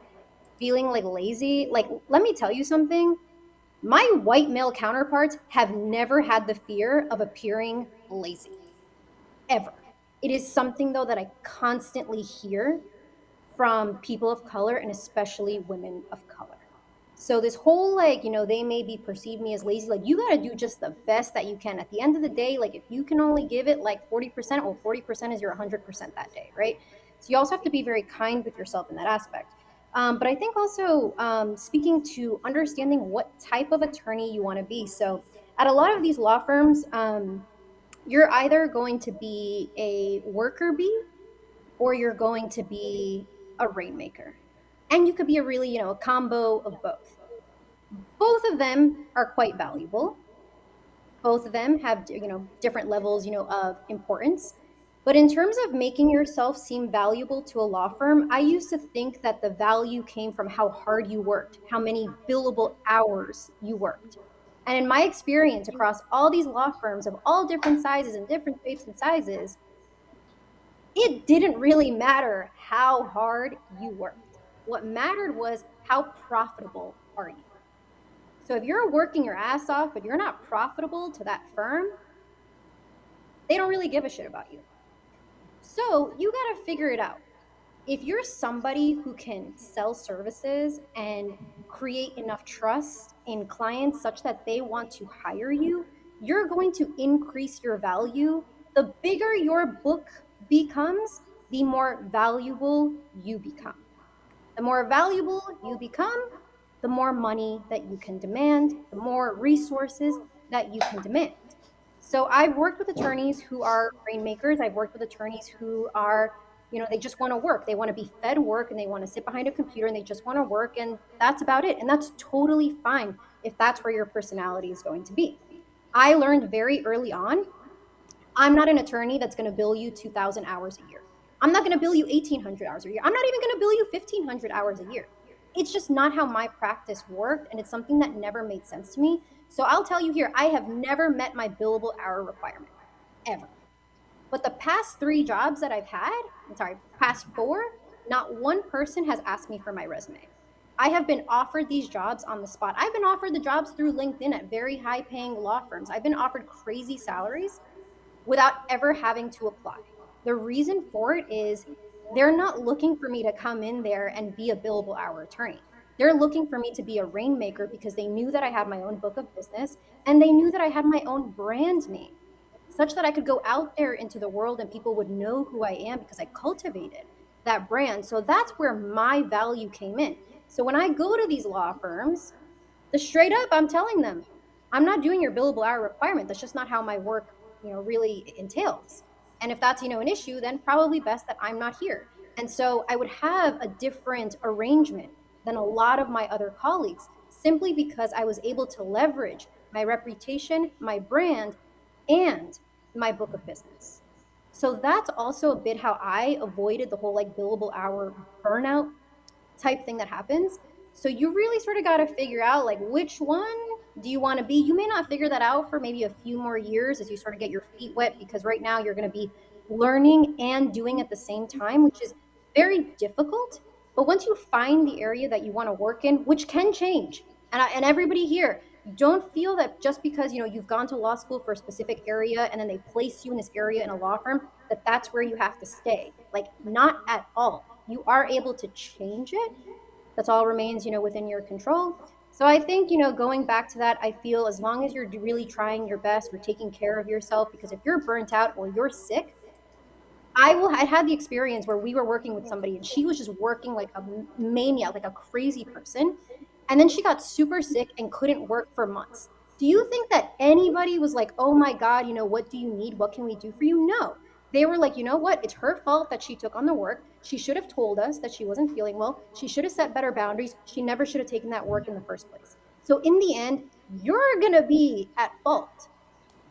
feeling like lazy, like, let me tell you something. My white male counterparts have never had the fear of appearing lazy, ever. It is something, though, that I constantly hear from people of color, and especially women of color. So this whole, like, they maybe perceive me as lazy. Like, you got to do just the best that you can. At the end of the day, like, if you can only give it like 40%, well, 40% is your 100% that day, right? So you also have to be very kind with yourself in that aspect. But I think also speaking to understanding what type of attorney you want to be. So at a lot of these law firms, you're either going to be a worker bee or you're going to be a rainmaker. And you could be a really, a combo of both. Both of them are quite valuable. Both of them have, different levels, of importance. But in terms of making yourself seem valuable to a law firm, I used to think that the value came from how hard you worked, how many billable hours you worked. And in my experience across all these law firms of all different sizes and different shapes and sizes, it didn't really matter how hard you worked. What mattered was how profitable are you. So if you're working your ass off, but you're not profitable to that firm, they don't really give a shit about you. So you got to figure it out. If you're somebody who can sell services and create enough trust in clients such that they want to hire you, you're going to increase your value. The bigger your book becomes, the more valuable you become. The more valuable you become, the more money that you can demand, the more resources that you can demand. So I've worked with attorneys who are rainmakers. I've worked with attorneys who are, they just want to work. They want to be fed work, and they want to sit behind a computer, and they just want to work, and that's about it. And that's totally fine if that's where your personality is going to be. I learned very early on, I'm not an attorney that's going to bill you 2,000 hours a year. I'm not going to bill you 1,800 hours a year. I'm not even going to bill you 1,500 hours a year. It's just not how my practice worked, and it's something that never made sense to me. So I'll tell you here, I have never met my billable hour requirement, ever. But the past 3 jobs that I've had, I'm sorry, past 4, not one person has asked me for my resume. I have been offered these jobs on the spot. I've been offered the jobs through LinkedIn at very high paying law firms. I've been offered crazy salaries without ever having to apply. The reason for it is they're not looking for me to come in there and be a billable hour attorney. They're looking for me to be a rainmaker because they knew that I had my own book of business and they knew that I had my own brand name, such that I could go out there into the world and people would know who I am because I cultivated that brand. So that's where my value came in. So when I go to these law firms, the straight up, I'm telling them, I'm not doing your billable hour requirement. That's just not how my work, really entails. And if that's, an issue, then probably best that I'm not here. And so I would have a different arrangement than a lot of my other colleagues simply because I was able to leverage my reputation, my brand, and my book of business. So that's also a bit how I avoided the whole like billable hour burnout type thing that happens. So you really sort of got to figure out like which one do you want to be. You may not figure that out for maybe a few more years as you sort of get your feet wet, because right now you're going to be learning and doing at the same time, which is very difficult. But once you find the area that you want to work in, which can change, and everybody here, don't feel that just because you've gone to law school for a specific area and then they place you in this area in a law firm, that that's where you have to stay. Like, not at all. You are able to change it. That's all remains within your control. So I think going back to that, I feel as long as you're really trying your best, you're taking care of yourself, because if you're burnt out or you're sick, I had the experience where we were working with somebody and she was just working like a maniac, like a crazy person. And then she got super sick and couldn't work for months. Do you think that anybody was like, oh my God, what do you need? What can we do for you? No. They were like, you know what? It's her fault that she took on the work. She should have told us that she wasn't feeling well. She should have set better boundaries. She never should have taken that work in the first place. So in the end, you're going to be at fault.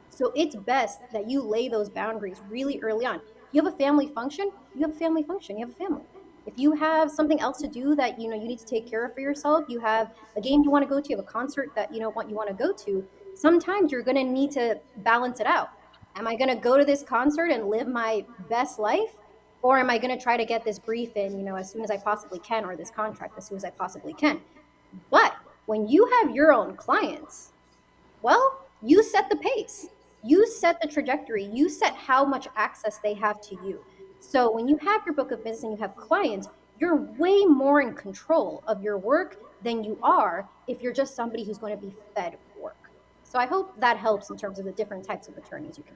So it's best that you lay those boundaries really early on. You have a family function, you have a family function, you have a family. If you have something else to do that you need to take care of for yourself, you have a game you want to go to, you have a concert that you want to go to, sometimes you're going to need to balance it out. Am I going to go to this concert and live my best life? Or am I going to try to get this brief in, as soon as I possibly can, or this contract as soon as I possibly can? But when you have your own clients, well, you set the pace. You set the trajectory. You set how much access they have to you. So when you have your book of business and you have clients, you're way more in control of your work than you are if you're just somebody who's going to be fed work. So I hope that helps in terms of the different types of attorneys you can.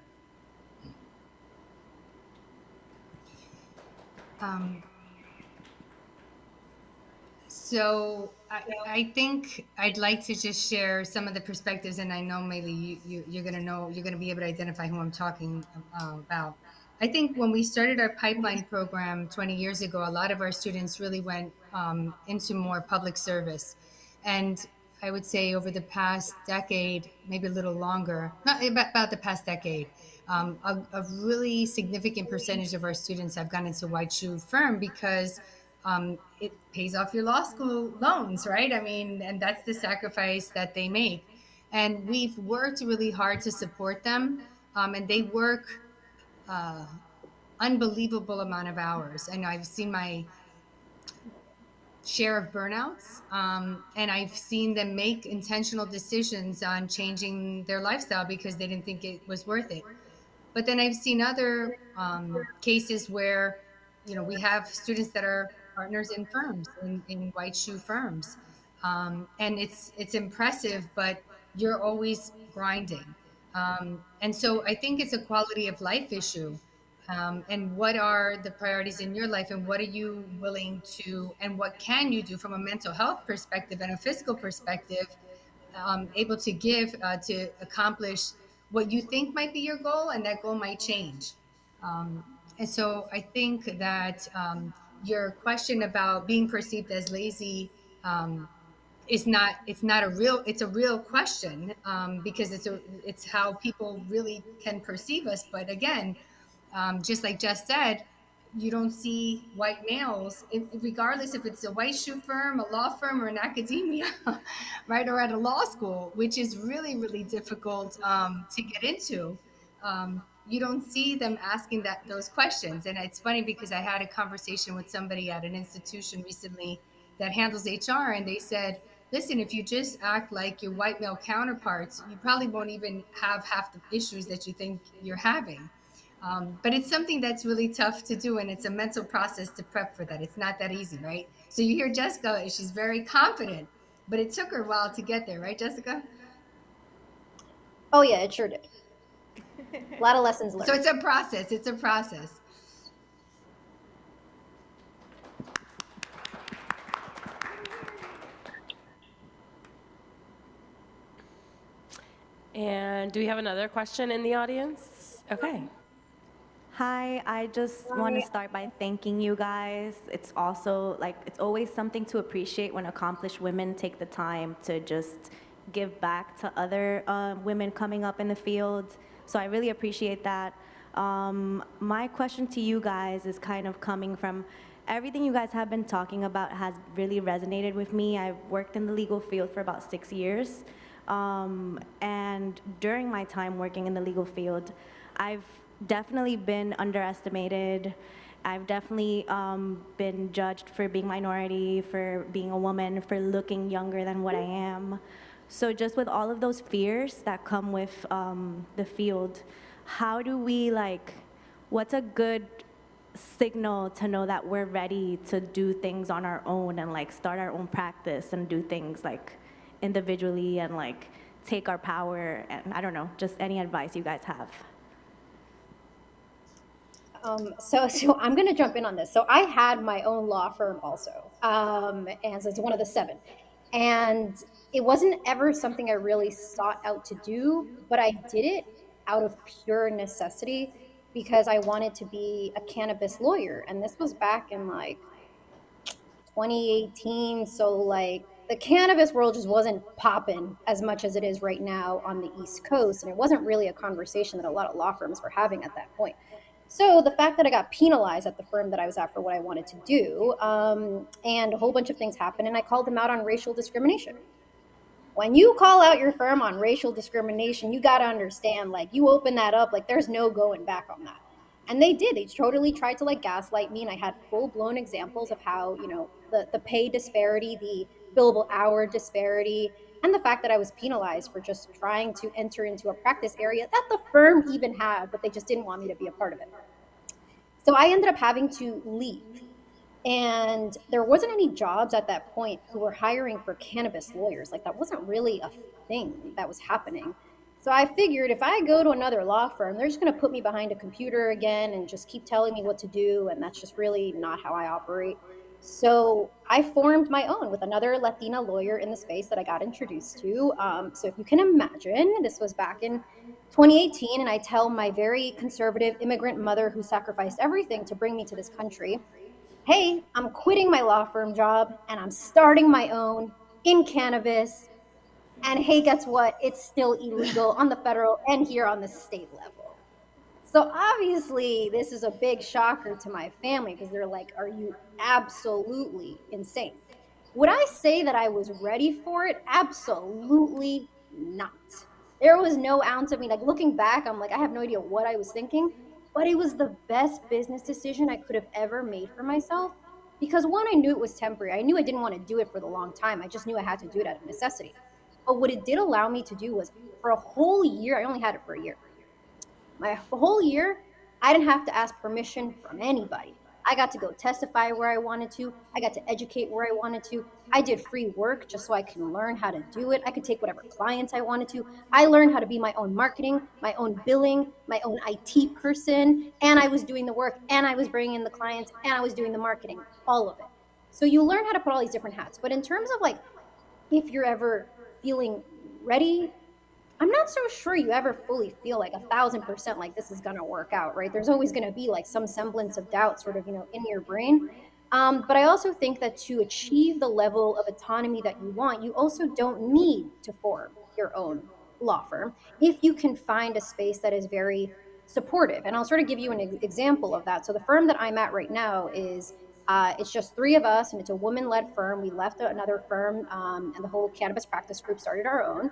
So I think I'd like to just share some of the perspectives, and I know maybe you're going to be able to identify who I'm talking about. I think when we started our pipeline program 20 years ago, a lot of our students really went into more public service. And I would say over the past decade, maybe a little longer, not about the past decade, a really significant percentage of our students have gone into white shoe firm because it pays off your law school loans, right? I mean, and that's the sacrifice that they make. And we've worked really hard to support them, and they work unbelievable amount of hours. I know I've seen my share of burnouts, and I've seen them make intentional decisions on changing their lifestyle because they didn't think it was worth it. But then I've seen other cases where, we have students that are partners in firms, in white shoe firms. And it's impressive, but you're always grinding. And so I think it's a quality of life issue. And what are the priorities in your life, and what are you willing to, and what can you do from a mental health perspective and a physical perspective, able to give to accomplish what you think might be your goal, and that goal might change. And so I think that your question about being perceived as lazy it's a real question, because it's how people really can perceive us. But again, just like Jess said, you don't see white males, regardless if it's a white shoe firm, a law firm, or an academia, right, or at a law school, which is really, really difficult to get into. You don't see them asking those questions. And it's funny because I had a conversation with somebody at an institution recently that handles HR, and they said, listen, if you just act like your white male counterparts, you probably won't even have half the issues that you think you're having. But it's something that's really tough to do, and it's a mental process to prep for that. It's not that easy, right? So you hear Jessica, she's very confident, but it took her a while to get there, right, Jessica? Oh yeah, it sure did. A lot of lessons learned. So it's a process. It's a process. And do we have another question in the audience? Okay. Hi, I just want to start by thanking you guys. It's also like, it's always something to appreciate when accomplished women take the time to just give back to other women coming up in the field. So I really appreciate that. My question to you guys is kind of coming from everything you guys have been talking about has really resonated with me. I've worked in the legal field for about 6 years. And during my time working in the legal field, I've definitely been underestimated. I've definitely been judged for being minority, for being a woman, for looking younger than what I am. So just with all of those fears that come with the field, how do we what's a good signal to know that we're ready to do things on our own and start our own practice and do things individually and take our power, and I don't know, just any advice you guys have. So I'm going to jump in on this. So I had my own law firm also, and so it's one of the 7. And it wasn't ever something I really sought out to do, but I did it out of pure necessity because I wanted to be a cannabis lawyer. And this was back in 2018. So the cannabis world just wasn't popping as much as it is right now on the East Coast. And it wasn't really a conversation that a lot of law firms were having at that point. So the fact that I got penalized at the firm that I was at for what I wanted to do, and a whole bunch of things happened, and I called them out on racial discrimination. When you call out your firm on racial discrimination, you got to understand, you open that up, there's no going back on that. And they did. They totally tried to gaslight me, and I had full-blown examples of how, the pay disparity, the billable hour disparity, and the fact that I was penalized for just trying to enter into a practice area that the firm even had, but they just didn't want me to be a part of it. So I ended up having to leave. And there wasn't any jobs at that point who were hiring for cannabis lawyers. That wasn't really a thing that was happening. So I figured if I go to another law firm, they're just going to put me behind a computer again and just keep telling me what to do. And that's just really not how I operate. So I formed my own with another Latina lawyer in the space that I got introduced to. So if you can imagine, this was back in 2018, and I tell my very conservative immigrant mother who sacrificed everything to bring me to this country, hey, I'm quitting my law firm job and I'm starting my own in cannabis. And hey, guess what? It's still illegal on the federal and here on the state level. So obviously, this is a big shocker to my family because they're like, are you absolutely insane? Would I say that I was ready for it? Absolutely not. There was no ounce of me. Looking back, I'm I have no idea what I was thinking, but it was the best business decision I could have ever made for myself because one, I knew it was temporary. I knew I didn't want to do it for the long time. I just knew I had to do it out of necessity. But what it did allow me to do was for a whole year, I only had it for a year. My whole year, I didn't have to ask permission from anybody. I got to go testify where I wanted to. I got to educate where I wanted to. I did free work just so I can learn how to do it. I could take whatever clients I wanted to. I learned how to be my own marketing, my own billing, my own IT person, and I was doing the work, and I was bringing in the clients, and I was doing the marketing, all of it. So you learn how to put all these different hats. But in terms of if you're ever feeling ready, I'm not so sure you ever fully feel 1,000% this is going to work out, right? There's always going to be some semblance of doubt sort of, in your brain. But I also think that to achieve the level of autonomy that you want, you also don't need to form your own law firm. If you can find a space that is very supportive. And I'll sort of give you an example of that. So the firm that I'm at right now is it's just three of us, and it's a woman-led firm. We left another firm, and the whole cannabis practice group started our own.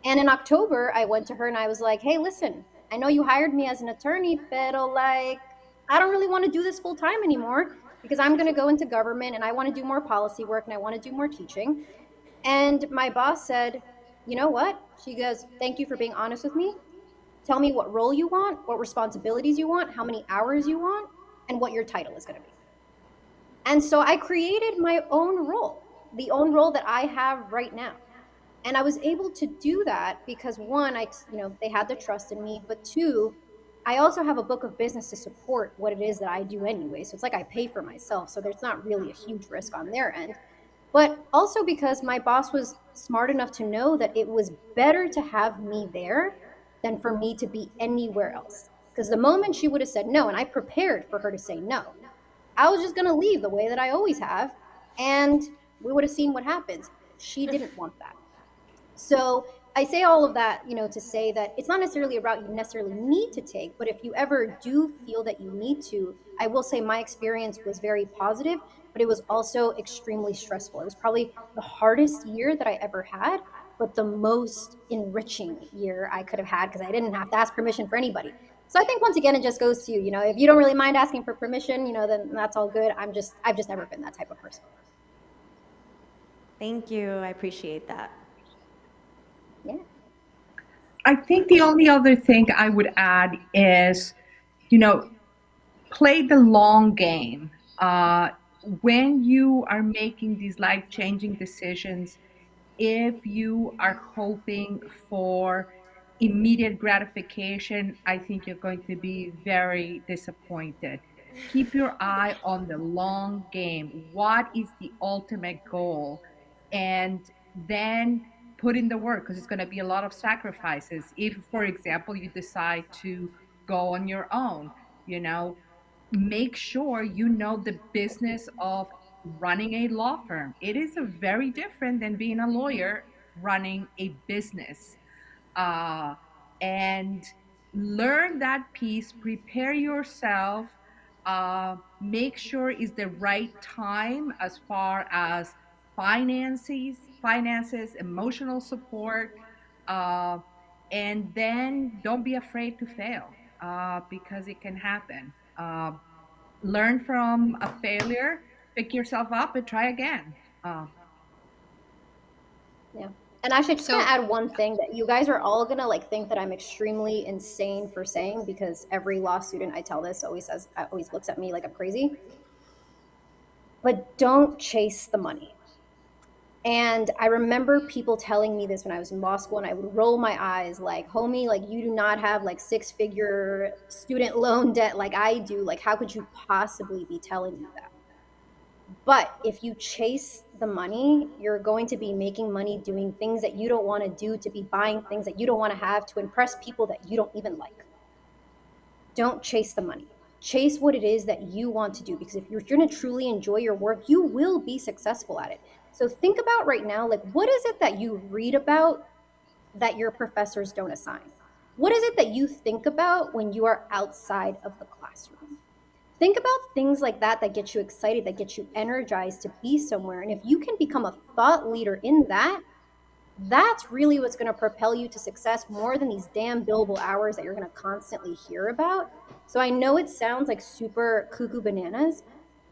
And in October, I went to her and I was like, hey, listen, I know you hired me as an attorney, but like, I don't really want to do this full time anymore because I'm going to go into government and I want to do more policy work and I want to do more teaching. And my boss said, you know what? She goes, thank you for being honest with me. Tell me what role you want, what responsibilities you want, how many hours you want, and what your title is going to be. And so I created my own role, the own role that I have right now. And I was able to do that because one, they had the trust in me, but two, I also have a book of business to support what it is that I do anyway. So it's like I pay for myself. So there's not really a huge risk on their end. But also because my boss was smart enough to know that it was better to have me there than for me to be anywhere else. Because the moment she would have said no, and I prepared for her to say no, I was just going to leave the way that I always have. And we would have seen what happens. She didn't want that. So I say all of that, to say that it's not necessarily a route you necessarily need to take, but if you ever do feel that you need to, I will say my experience was very positive, but it was also extremely stressful. It was probably the hardest year that I ever had, but the most enriching year I could have had because I didn't have to ask permission for anybody. So I think once again, it just goes to, if you don't really mind asking for permission, then that's all good. I've just never been that type of person. Thank you. I appreciate that. Yeah. I think the only other thing I would add is, play the long game. When you are making these life-changing decisions, if you are hoping for immediate gratification, I think you're going to be very disappointed. Keep your eye on the long game. What is the ultimate goal? And then put in the work because it's going to be a lot of sacrifices. If, for example, you decide to go on your own, make sure you know the business of running a law firm. It is a very different than being a lawyer running a business. And learn that piece, prepare yourself, make sure it's the right time as far as finances, emotional support, and then don't be afraid to fail because it can happen. Learn from a failure, pick yourself up, and try again. Yeah. And actually, just gonna add one thing that you guys are all gonna think that I'm extremely insane for saying, because every law student I tell this always looks at me like I'm crazy. But don't chase the money. And I remember people telling me this when I was in law school, and I would roll my eyes like, homie, like you do not have like 6-figure student loan debt like I do. Like, how could you possibly be telling me that? But if you chase the money, you're going to be making money doing things that you don't want to do, to be buying things that you don't want to have, to impress people that you don't even like. Don't chase the money. Chase what it is that you want to do, because if you're going to truly enjoy your work, you will be successful at it. So think about right now, like, what is it that you read about that your professors don't assign? What is it that you think about when you are outside of the classroom? Think about things like that get you excited, that get you energized to be somewhere. And if you can become a thought leader in that, that's really what's going to propel you to success more than these damn billable hours that you're going to constantly hear about. So I know it sounds like super cuckoo bananas,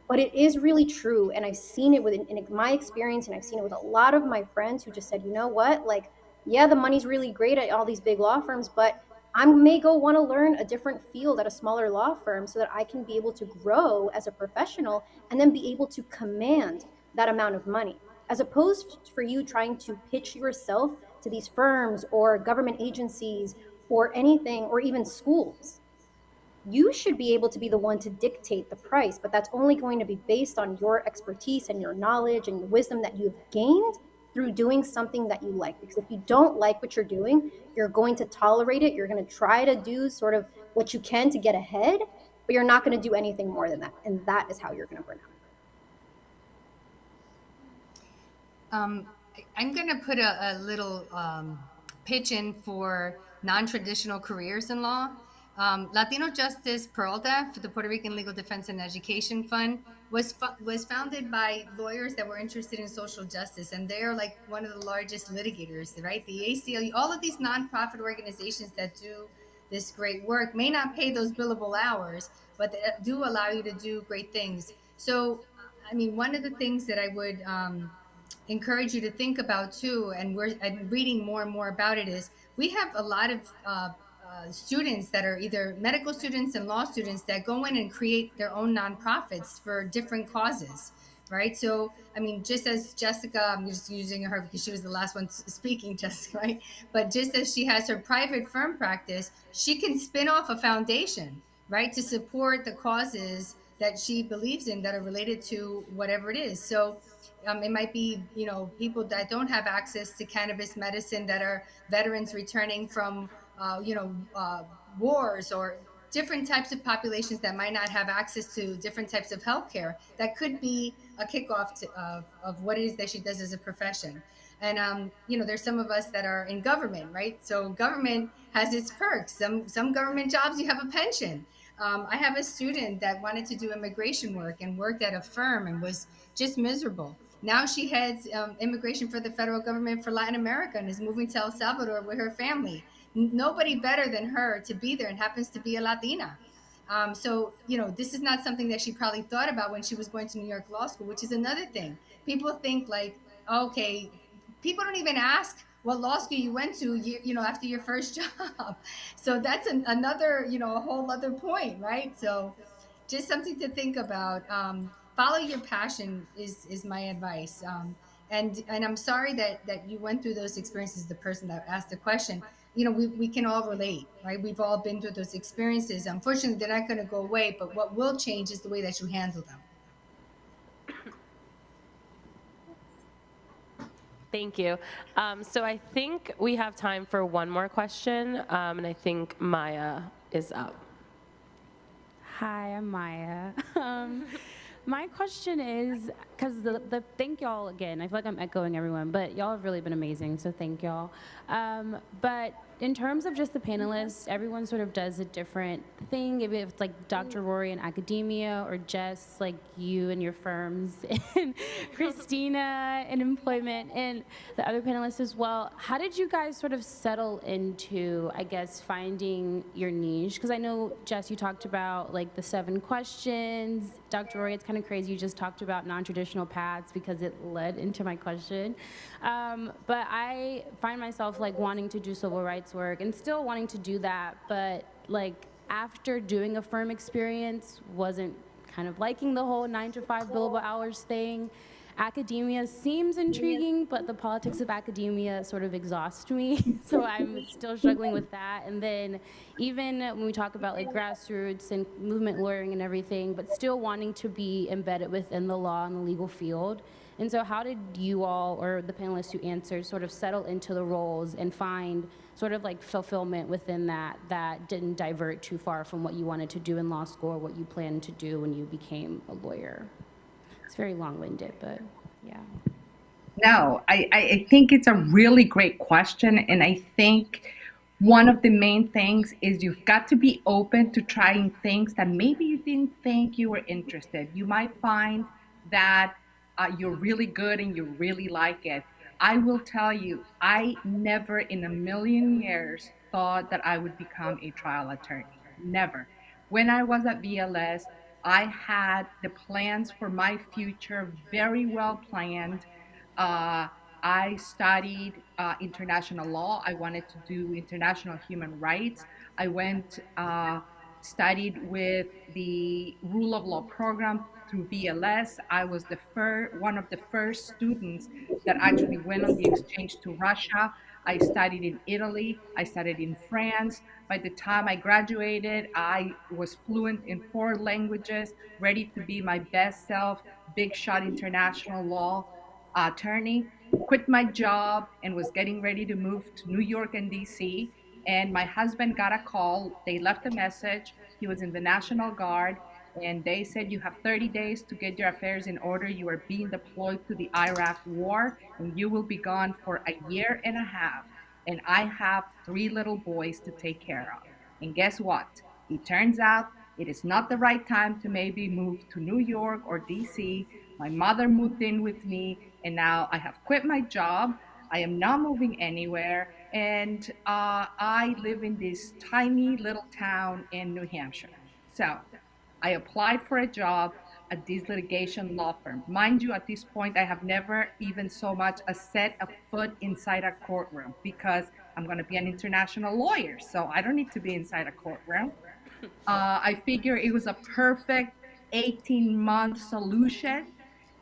but it is really true. And I've seen it in my experience, and I've seen it with a lot of my friends who just said, you know what, like, yeah, the money's really great at all these big law firms, but I may go want to learn a different field at a smaller law firm so that I can be able to grow as a professional and then be able to command that amount of money, as opposed for you trying to pitch yourself to these firms or government agencies or anything, or even schools. You should be able to be the one to dictate the price, but that's only going to be based on your expertise and your knowledge and the wisdom that you've gained through doing something that you like. Because if you don't like what you're doing, you're going to tolerate it. You're going to try to do sort of what you can to get ahead, but you're not going to do anything more than that. And that is how you're going to burn out. I'm going to put a little pitch in for non-traditional careers in law. Latino Justice Peralta for the Puerto Rican Legal Defense and Education Fund was founded by lawyers that were interested in social justice, and they are like one of the largest litigators, right? The ACLU, all of these nonprofit organizations that do this great work may not pay those billable hours, but they do allow you to do great things. So, I mean, one of the things that I would encourage you to think about too, and I'm reading more and more about it, is we have a lot of students that are either medical students and law students that go in and create their own nonprofits for different causes, right? So, I mean, just as Jessica, I'm just using her because she was the last one speaking, Jessica, right? But just as she has her private firm practice, she can spin off a foundation, right, to support the causes that she believes in that are related to whatever it is. So, it might be, people that don't have access to cannabis medicine, that are veterans returning from, wars, or different types of populations that might not have access to different types of healthcare. That could be a kickoff of what it is that she does as a profession. And there's some of us that are in government, right? So government has its perks. Some government jobs, you have a pension. I have a student that wanted to do immigration work and worked at a firm and was just miserable. Now she heads immigration for the federal government for Latin America and is moving to El Salvador with her family. Nobody better than her to be there, and happens to be a Latina. So, this is not something that she probably thought about when she was going to New York Law School, which is another thing. People think like, okay, people don't even ask what law school you went to, after your first job. So that's another, a whole other point, right? So just something to think about. Follow your passion is my advice. And I'm sorry that you went through those experiences. The person that asked the question, we can all relate, right? We've all been through those experiences. Unfortunately, they're not going to go away, but what will change is the way that you handle them. Thank you. So I think we have time for one more question, and I think Maya is up. Hi, I'm Maya. My question is, because thank y'all again. I feel like I'm echoing everyone, but y'all have really been amazing, so thank y'all. But in terms of just the panelists, everyone sort of does a different thing. If it's like Dr. Rory in academia, or Jess, like you and your firms, and Christina in employment, and the other panelists as well. How did you guys sort of settle into, I guess, finding your niche? Because I know, Jess, you talked about like the 7 questions. Dr. Rory, it's kind of crazy you just talked about non-traditional paths because it led into my question. But I find myself like wanting to do civil rights work and still wanting to do that, but like after doing a firm experience, wasn't kind of liking the whole 9 to 5 billable hours thing. Academia seems intriguing, but the politics of academia sort of exhaust me. So I'm still struggling with that. And then even when we talk about like grassroots and movement lawyering and everything, but still wanting to be embedded within the law and the legal field. And so how did you all, or the panelists who answered, sort of settle into the roles and find sort of like fulfillment within that didn't divert too far from what you wanted to do in law school or what you planned to do when you became a lawyer? It's very long-winded, but yeah. No, I think it's a really great question. And I think one of the main things is you've got to be open to trying things that maybe you didn't think you were interested. You might find that you're really good and you really like it. I will tell you, I never in a million years thought that I would become a trial attorney. Never. When I was at VLS, I had the plans for my future very well planned. Uh, I studied international law. I wanted to do international human rights. I went, studied with the rule of law program through VLS. I was one of the first students that actually went on the exchange to Russia. I studied in Italy. I studied in France. By the time I graduated, I was fluent in 4 languages, ready to be my best self, big shot international law attorney. Quit my job and was getting ready to move to New York and DC. And my husband got a call. They left a message. He was in the National Guard. And they said, you have 30 days to get your affairs in order. You are being deployed to the Iraq war, and you will be gone for a year and a half. And I have 3 little boys to take care of. And guess what? It turns out it is not the right time to maybe move to New York or DC. My mother moved in with me, and now I have quit my job. I am not moving anywhere, and I live in this tiny little town in New Hampshire. So I applied for a job at this litigation law firm. Mind you, at this point, I have never even so much as set a foot inside a courtroom because I'm going to be an international lawyer. So I don't need to be inside a courtroom. I figure it was a perfect 18-month solution.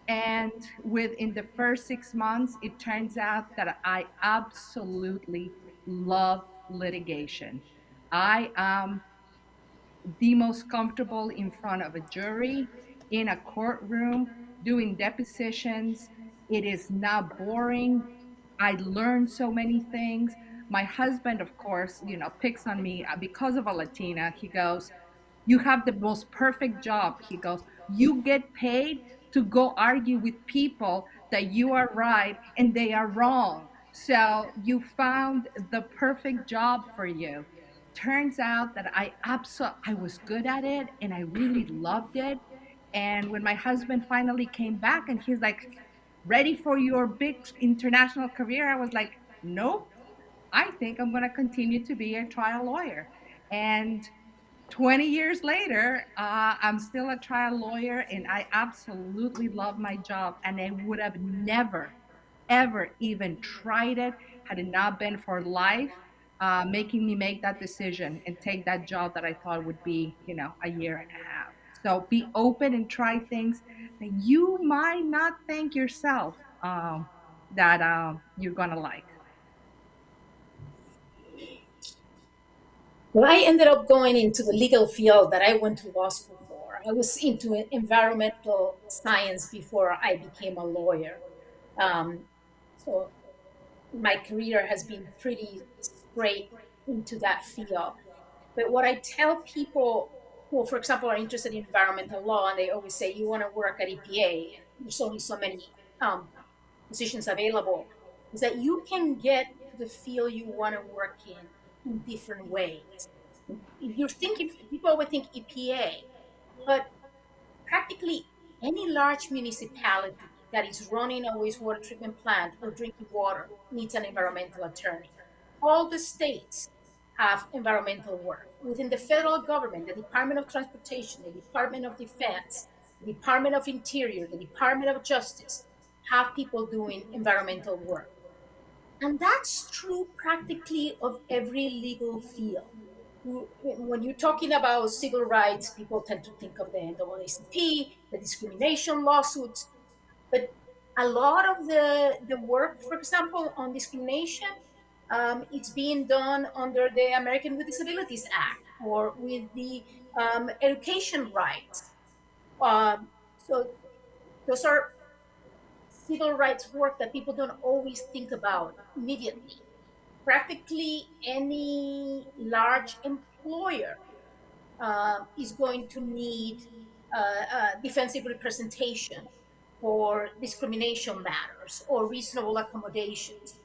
And within the first 6 months, it turns out that I absolutely love litigation. I am the most comfortable in front of a jury, in a courtroom, doing depositions. It is not boring. I learned so many things. My husband, of course, picks on me because of a Latina. He goes, "You have the most perfect job." He goes, "You get paid to go argue with people that you are right and they are wrong. So you found the perfect job for you." Turns out that I was good at it and I really loved it. And when my husband finally came back and he's like, "Ready for your big international career?" I was like, "Nope. I think I'm going to continue to be a trial lawyer." And 20 years later, I'm still a trial lawyer and I absolutely love my job. And I would have never, ever even tried it had it not been for life making me make that decision and take that job that I thought would be, a year and a half. So be open and try things that you might not think yourself that you're going to like. Well, I ended up going into the legal field that I went to law school for. I was into environmental science before I became a lawyer. So my career has been pretty straight into that field. But what I tell people who, for example, are interested in environmental law, and they always say, "You want to work at EPA, and there's only so many positions available," is that you can get to the field you want to work in different ways. If you're thinking, people always think EPA, but practically any large municipality that is running a wastewater treatment plant or drinking water needs an environmental attorney. All the states have environmental work. Within the federal government, the Department of Transportation, the Department of Defense, the Department of Interior, the Department of Justice have people doing environmental work. And that's true practically of every legal field. When you're talking about civil rights, people tend to think of the NAACP, the discrimination lawsuits, but a lot of the work, for example, on discrimination, it's being done under the American with Disabilities Act or with the education rights. So those are civil rights work that people don't always think about immediately. Practically any large employer is going to need defensive representation for discrimination matters or reasonable accommodations.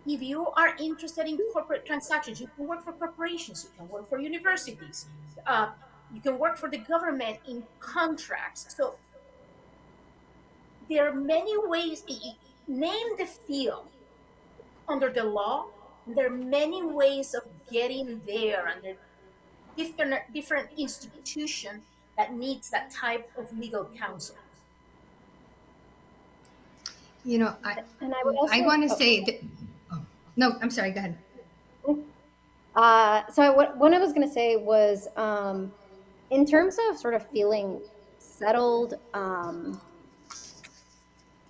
If you are interested in corporate transactions, you can work for corporations, you can work for universities, you can work for the government in contracts. So there are many ways. Name the field under the law. There are many ways of getting there under different institution that needs that type of legal counsel. I want to say that. Oh, no, I'm sorry. Go ahead. What I was going to say was, in terms of sort of feeling settled,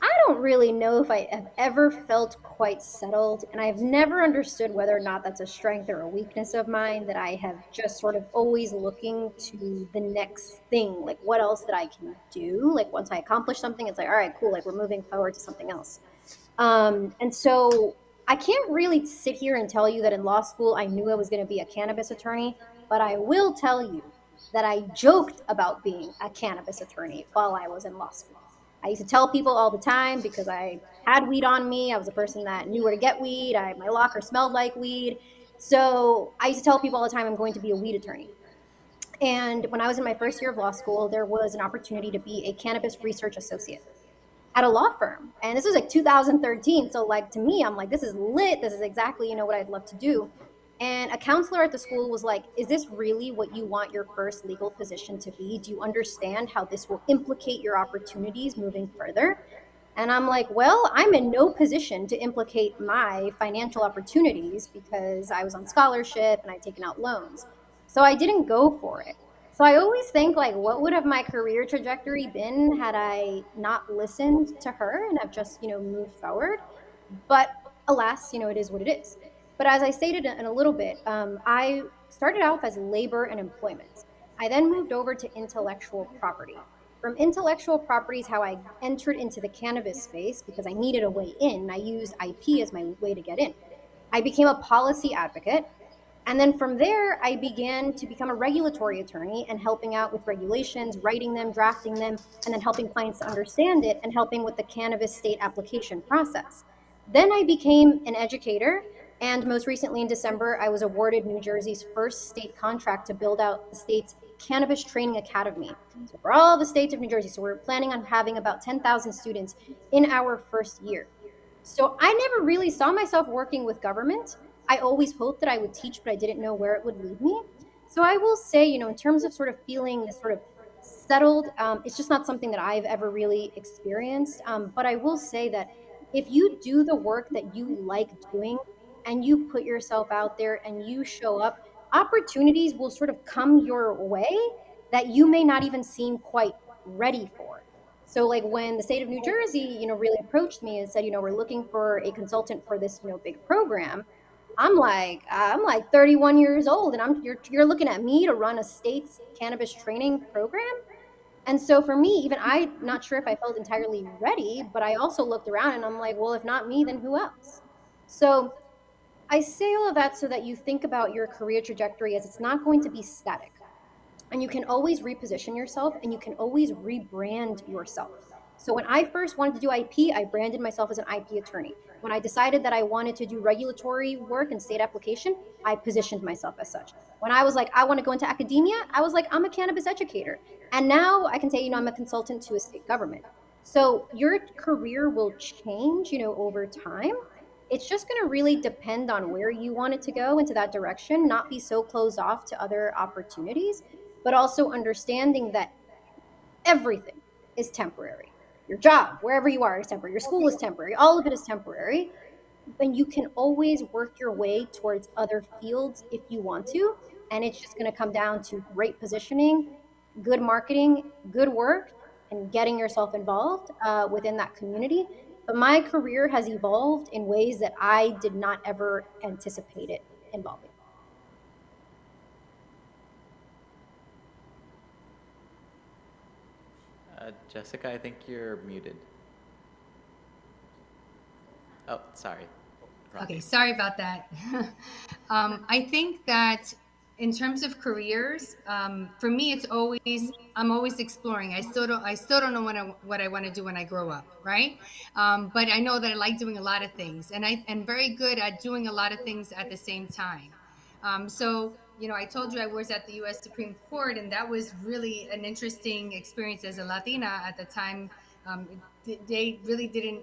I don't really know if I have ever felt quite settled, and I've never understood whether or not that's a strength or a weakness of mine, that I have just sort of always looking to the next thing, like what else that I can do. Like once I accomplish something, it's like, all right, cool, like we're moving forward to something else. And so I can't really sit here and tell you that in law school I knew I was going to be a cannabis attorney, but I will tell you that I joked about being a cannabis attorney while I was in law school. I used to tell people all the time because I had weed on me. I was a person that knew where to get weed. My locker smelled like weed. So I used to tell people all the time I'm going to be a weed attorney. And when I was in my first year of law school, there was an opportunity to be a cannabis research associate at a law firm. And this was like 2013. So like to me, I'm like, this is lit. This is exactly, what I'd love to do. And a counselor at the school was like, is this really what you want your first legal position to be? Do you understand how this will implicate your opportunities moving further? And I'm like, well, I'm in no position to implicate my financial opportunities because I was on scholarship and I'd taken out loans. So I didn't go for it. So I always think, like, what would have my career trajectory been had I not listened to her and have just, moved forward? But alas, it is what it is. But as I stated in a little bit, I started off as labor and employment. I then moved over to intellectual property. From intellectual property is how I entered into the cannabis space because I needed a way in. I used IP as my way to get in. I became a policy advocate. And then from there, I began to become a regulatory attorney and helping out with regulations, writing them, drafting them, and then helping clients to understand it and helping with the cannabis state application process. Then I became an educator. And most recently in December, I was awarded New Jersey's first state contract to build out the state's cannabis training academy. So for all the states of New Jersey, so we're planning on having about 10,000 students in our first year. So I never really saw myself working with government. I always hoped that I would teach, but I didn't know where it would lead me. So I will say, in terms of sort of feeling this sort of settled, it's just not something that I've ever really experienced. But I will say that if you do the work that you like doing and you put yourself out there and you show up, opportunities will sort of come your way that you may not even seem quite ready for. So like when the state of New Jersey, really approached me and said, we're looking for a consultant for this, big program. I'm like 31 years old and you're looking at me to run a state's cannabis training program. And so for me, even I'm not sure if I felt entirely ready, but I also looked around and I'm like, well, if not me, then who else? So I say all of that so that you think about your career trajectory as it's not going to be static. And you can always reposition yourself and you can always rebrand yourself. So when I first wanted to do IP, I branded myself as an IP attorney. When I decided that I wanted to do regulatory work and state application, I positioned myself as such. When I was like, I want to go into academia, I was like, I'm a cannabis educator. And now I can say, I'm a consultant to a state government. So your career will change, over time. It's just going to really depend on where you want it to go into that direction, not be so closed off to other opportunities, but also understanding that everything is temporary. Your job, wherever you are, is temporary. Your school is temporary. All of it is temporary. And you can always work your way towards other fields if you want to. And it's just going to come down to great positioning, good marketing, good work, and getting yourself involved within that community. But my career has evolved in ways that I did not ever anticipate it involving. Jessica, I think you're muted. Oh, sorry. Okay, sorry about that. I think that in terms of careers, for me, I'm always exploring. I still don't know what I want to do when I grow up, right? But I know that I like doing a lot of things, and I am very good at doing a lot of things at the same time. So, I told you I was at the U.S. Supreme Court, and that was really an interesting experience as a Latina at the time. They really didn't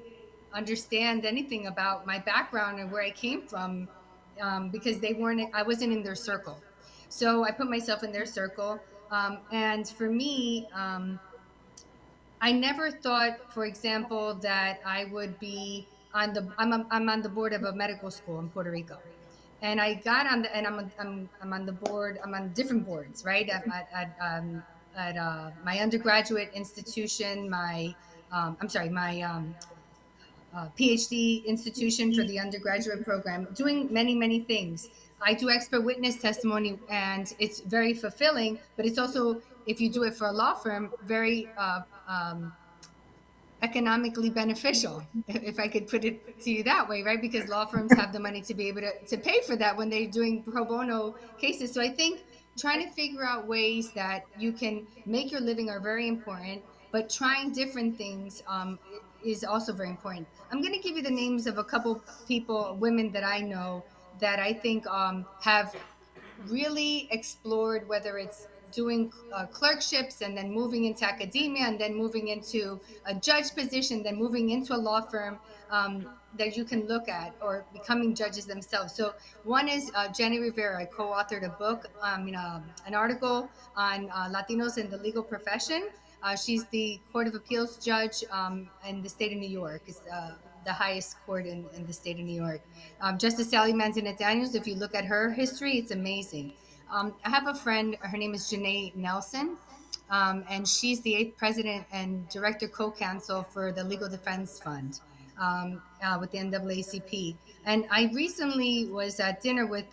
understand anything about my background and where I came from, because I wasn't in their circle. So I put myself in their circle. And for me, I never thought, for example, that I would be I'm on the board of a medical school in Puerto Rico. And I got on the, and I'm on the board, I'm on different boards, right? At my undergraduate institution, my PhD institution for the undergraduate program, doing many, many things. I do expert witness testimony, and it's very fulfilling, but it's also, if you do it for a law firm, very economically beneficial, if I could put it to you that way, right? Because law firms have the money to be able to pay for that when they're doing pro bono cases. So I think trying to figure out ways that you can make your living are very important, but trying different things is also very important. I'm going to give you the names of a couple people, women that I know that I think have really explored, whether it's doing clerkships and then moving into academia and then moving into a judge position, then moving into a law firm that you can look at, or becoming judges themselves. So one is Jenny Rivera. I co-authored a book, an article on Latinos in the legal profession. She's the Court of Appeals judge in the state of New York. It's the highest court in the state of New York. Justice Sally Manzanette-Daniels, if you look at her history, it's amazing. I have a friend, her name is Janae Nelson, and she's the 8th president and director co-counsel for the Legal Defense Fund with the NAACP. And I recently was at dinner with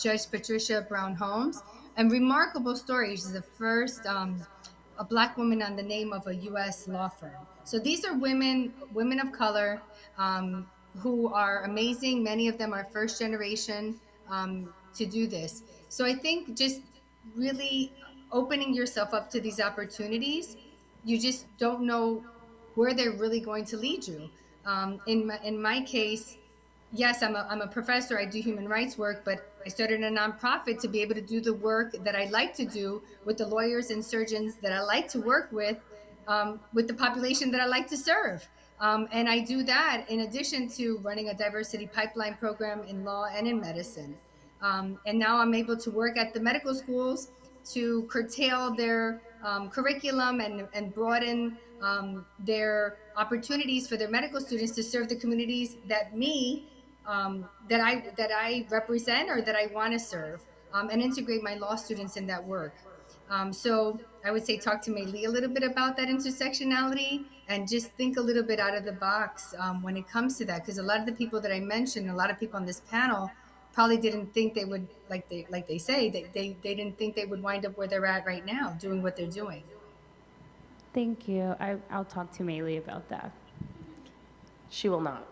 Judge Patricia Brown Holmes, and remarkable story. She's the first a Black woman on the name of a U.S. law firm. So these are women of color who are amazing. Many of them are first generation to do this. So I think just really opening yourself up to these opportunities, you just don't know where they're really going to lead you. In my case, yes, I'm a professor. I do human rights work, but I started a nonprofit to be able to do the work that I like to do with the lawyers and surgeons that I like to work with the population that I like to serve. And I do that in addition to running a diversity pipeline program in law and in medicine. And now I'm able to work at the medical schools to curtail their curriculum and broaden their opportunities for their medical students to serve the communities that I represent or that I want to serve, and integrate my law students in that work. So I would say talk to Maylee a little bit about that intersectionality and just think a little bit out of the box when it comes to that, because a lot of the people that I mentioned, a lot of people on this panel probably didn't think they would, like they say, they didn't think they would wind up where they're at right now, doing what they're doing. Thank you. I'll talk to Maylee about that. She will not.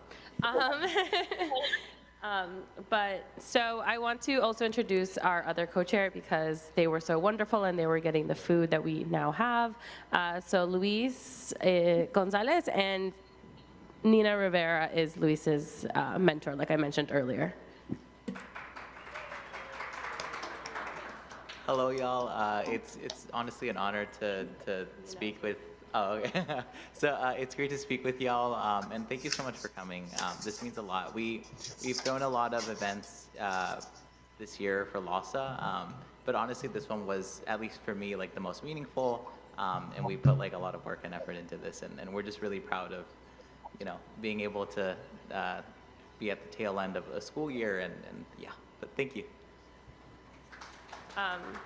But so I want to also introduce our other co-chair because they were so wonderful and they were getting the food that we now have. So Luis Gonzalez and Nina Rivera is Luis's mentor, like I mentioned earlier. Hello, y'all. It's honestly an honor to speak with. Oh, okay. So it's great to speak with y'all, and thank you so much for coming. This means a lot. We've thrown a lot of events this year for LALSA, but honestly, this one was, at least for me, like the most meaningful, and we put like a lot of work and effort into this, and we're just really proud of, being able to be at the tail end of a school year, and yeah. But thank you.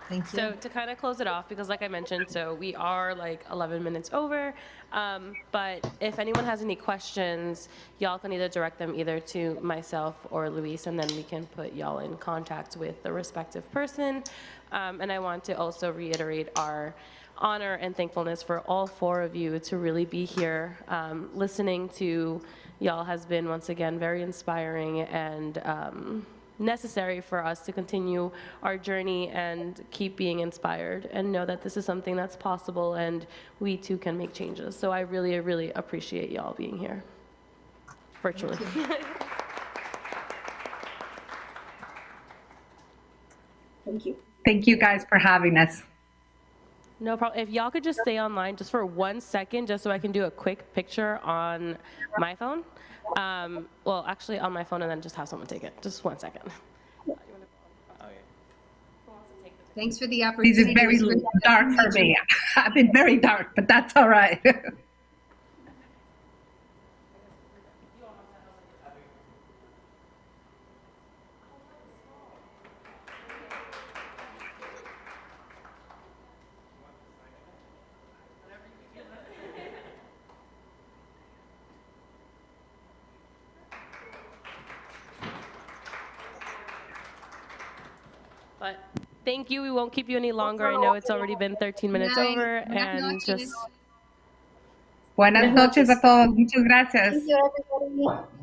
Thank you. So to kind of close it off, because like I mentioned, so we are like 11 minutes over, but if anyone has any questions, y'all can either direct them either to myself or Luis, and then we can put y'all in contact with the respective person. And I want to also reiterate our honor and thankfulness for all 4 of you to really be here. Listening to y'all has been, once again, very inspiring and necessary for us to continue our journey and keep being inspired and know that this is something that's possible and we too can make changes. So I really, really appreciate y'all being here virtually. Thank you. Thank you guys for having us. No problem. If y'all could just stay online just for 1 second, just so I can do a quick picture on my phone. Well, actually on my phone, and then just have someone take it. Just 1 second. Thanks for the opportunity. This is very dark for me. I've been very dark, but that's all right. But thank you. We won't keep you any longer. I know it's already been 13 minutes over, and just Buenas noches a todos. Muchas gracias. Thank you, everybody.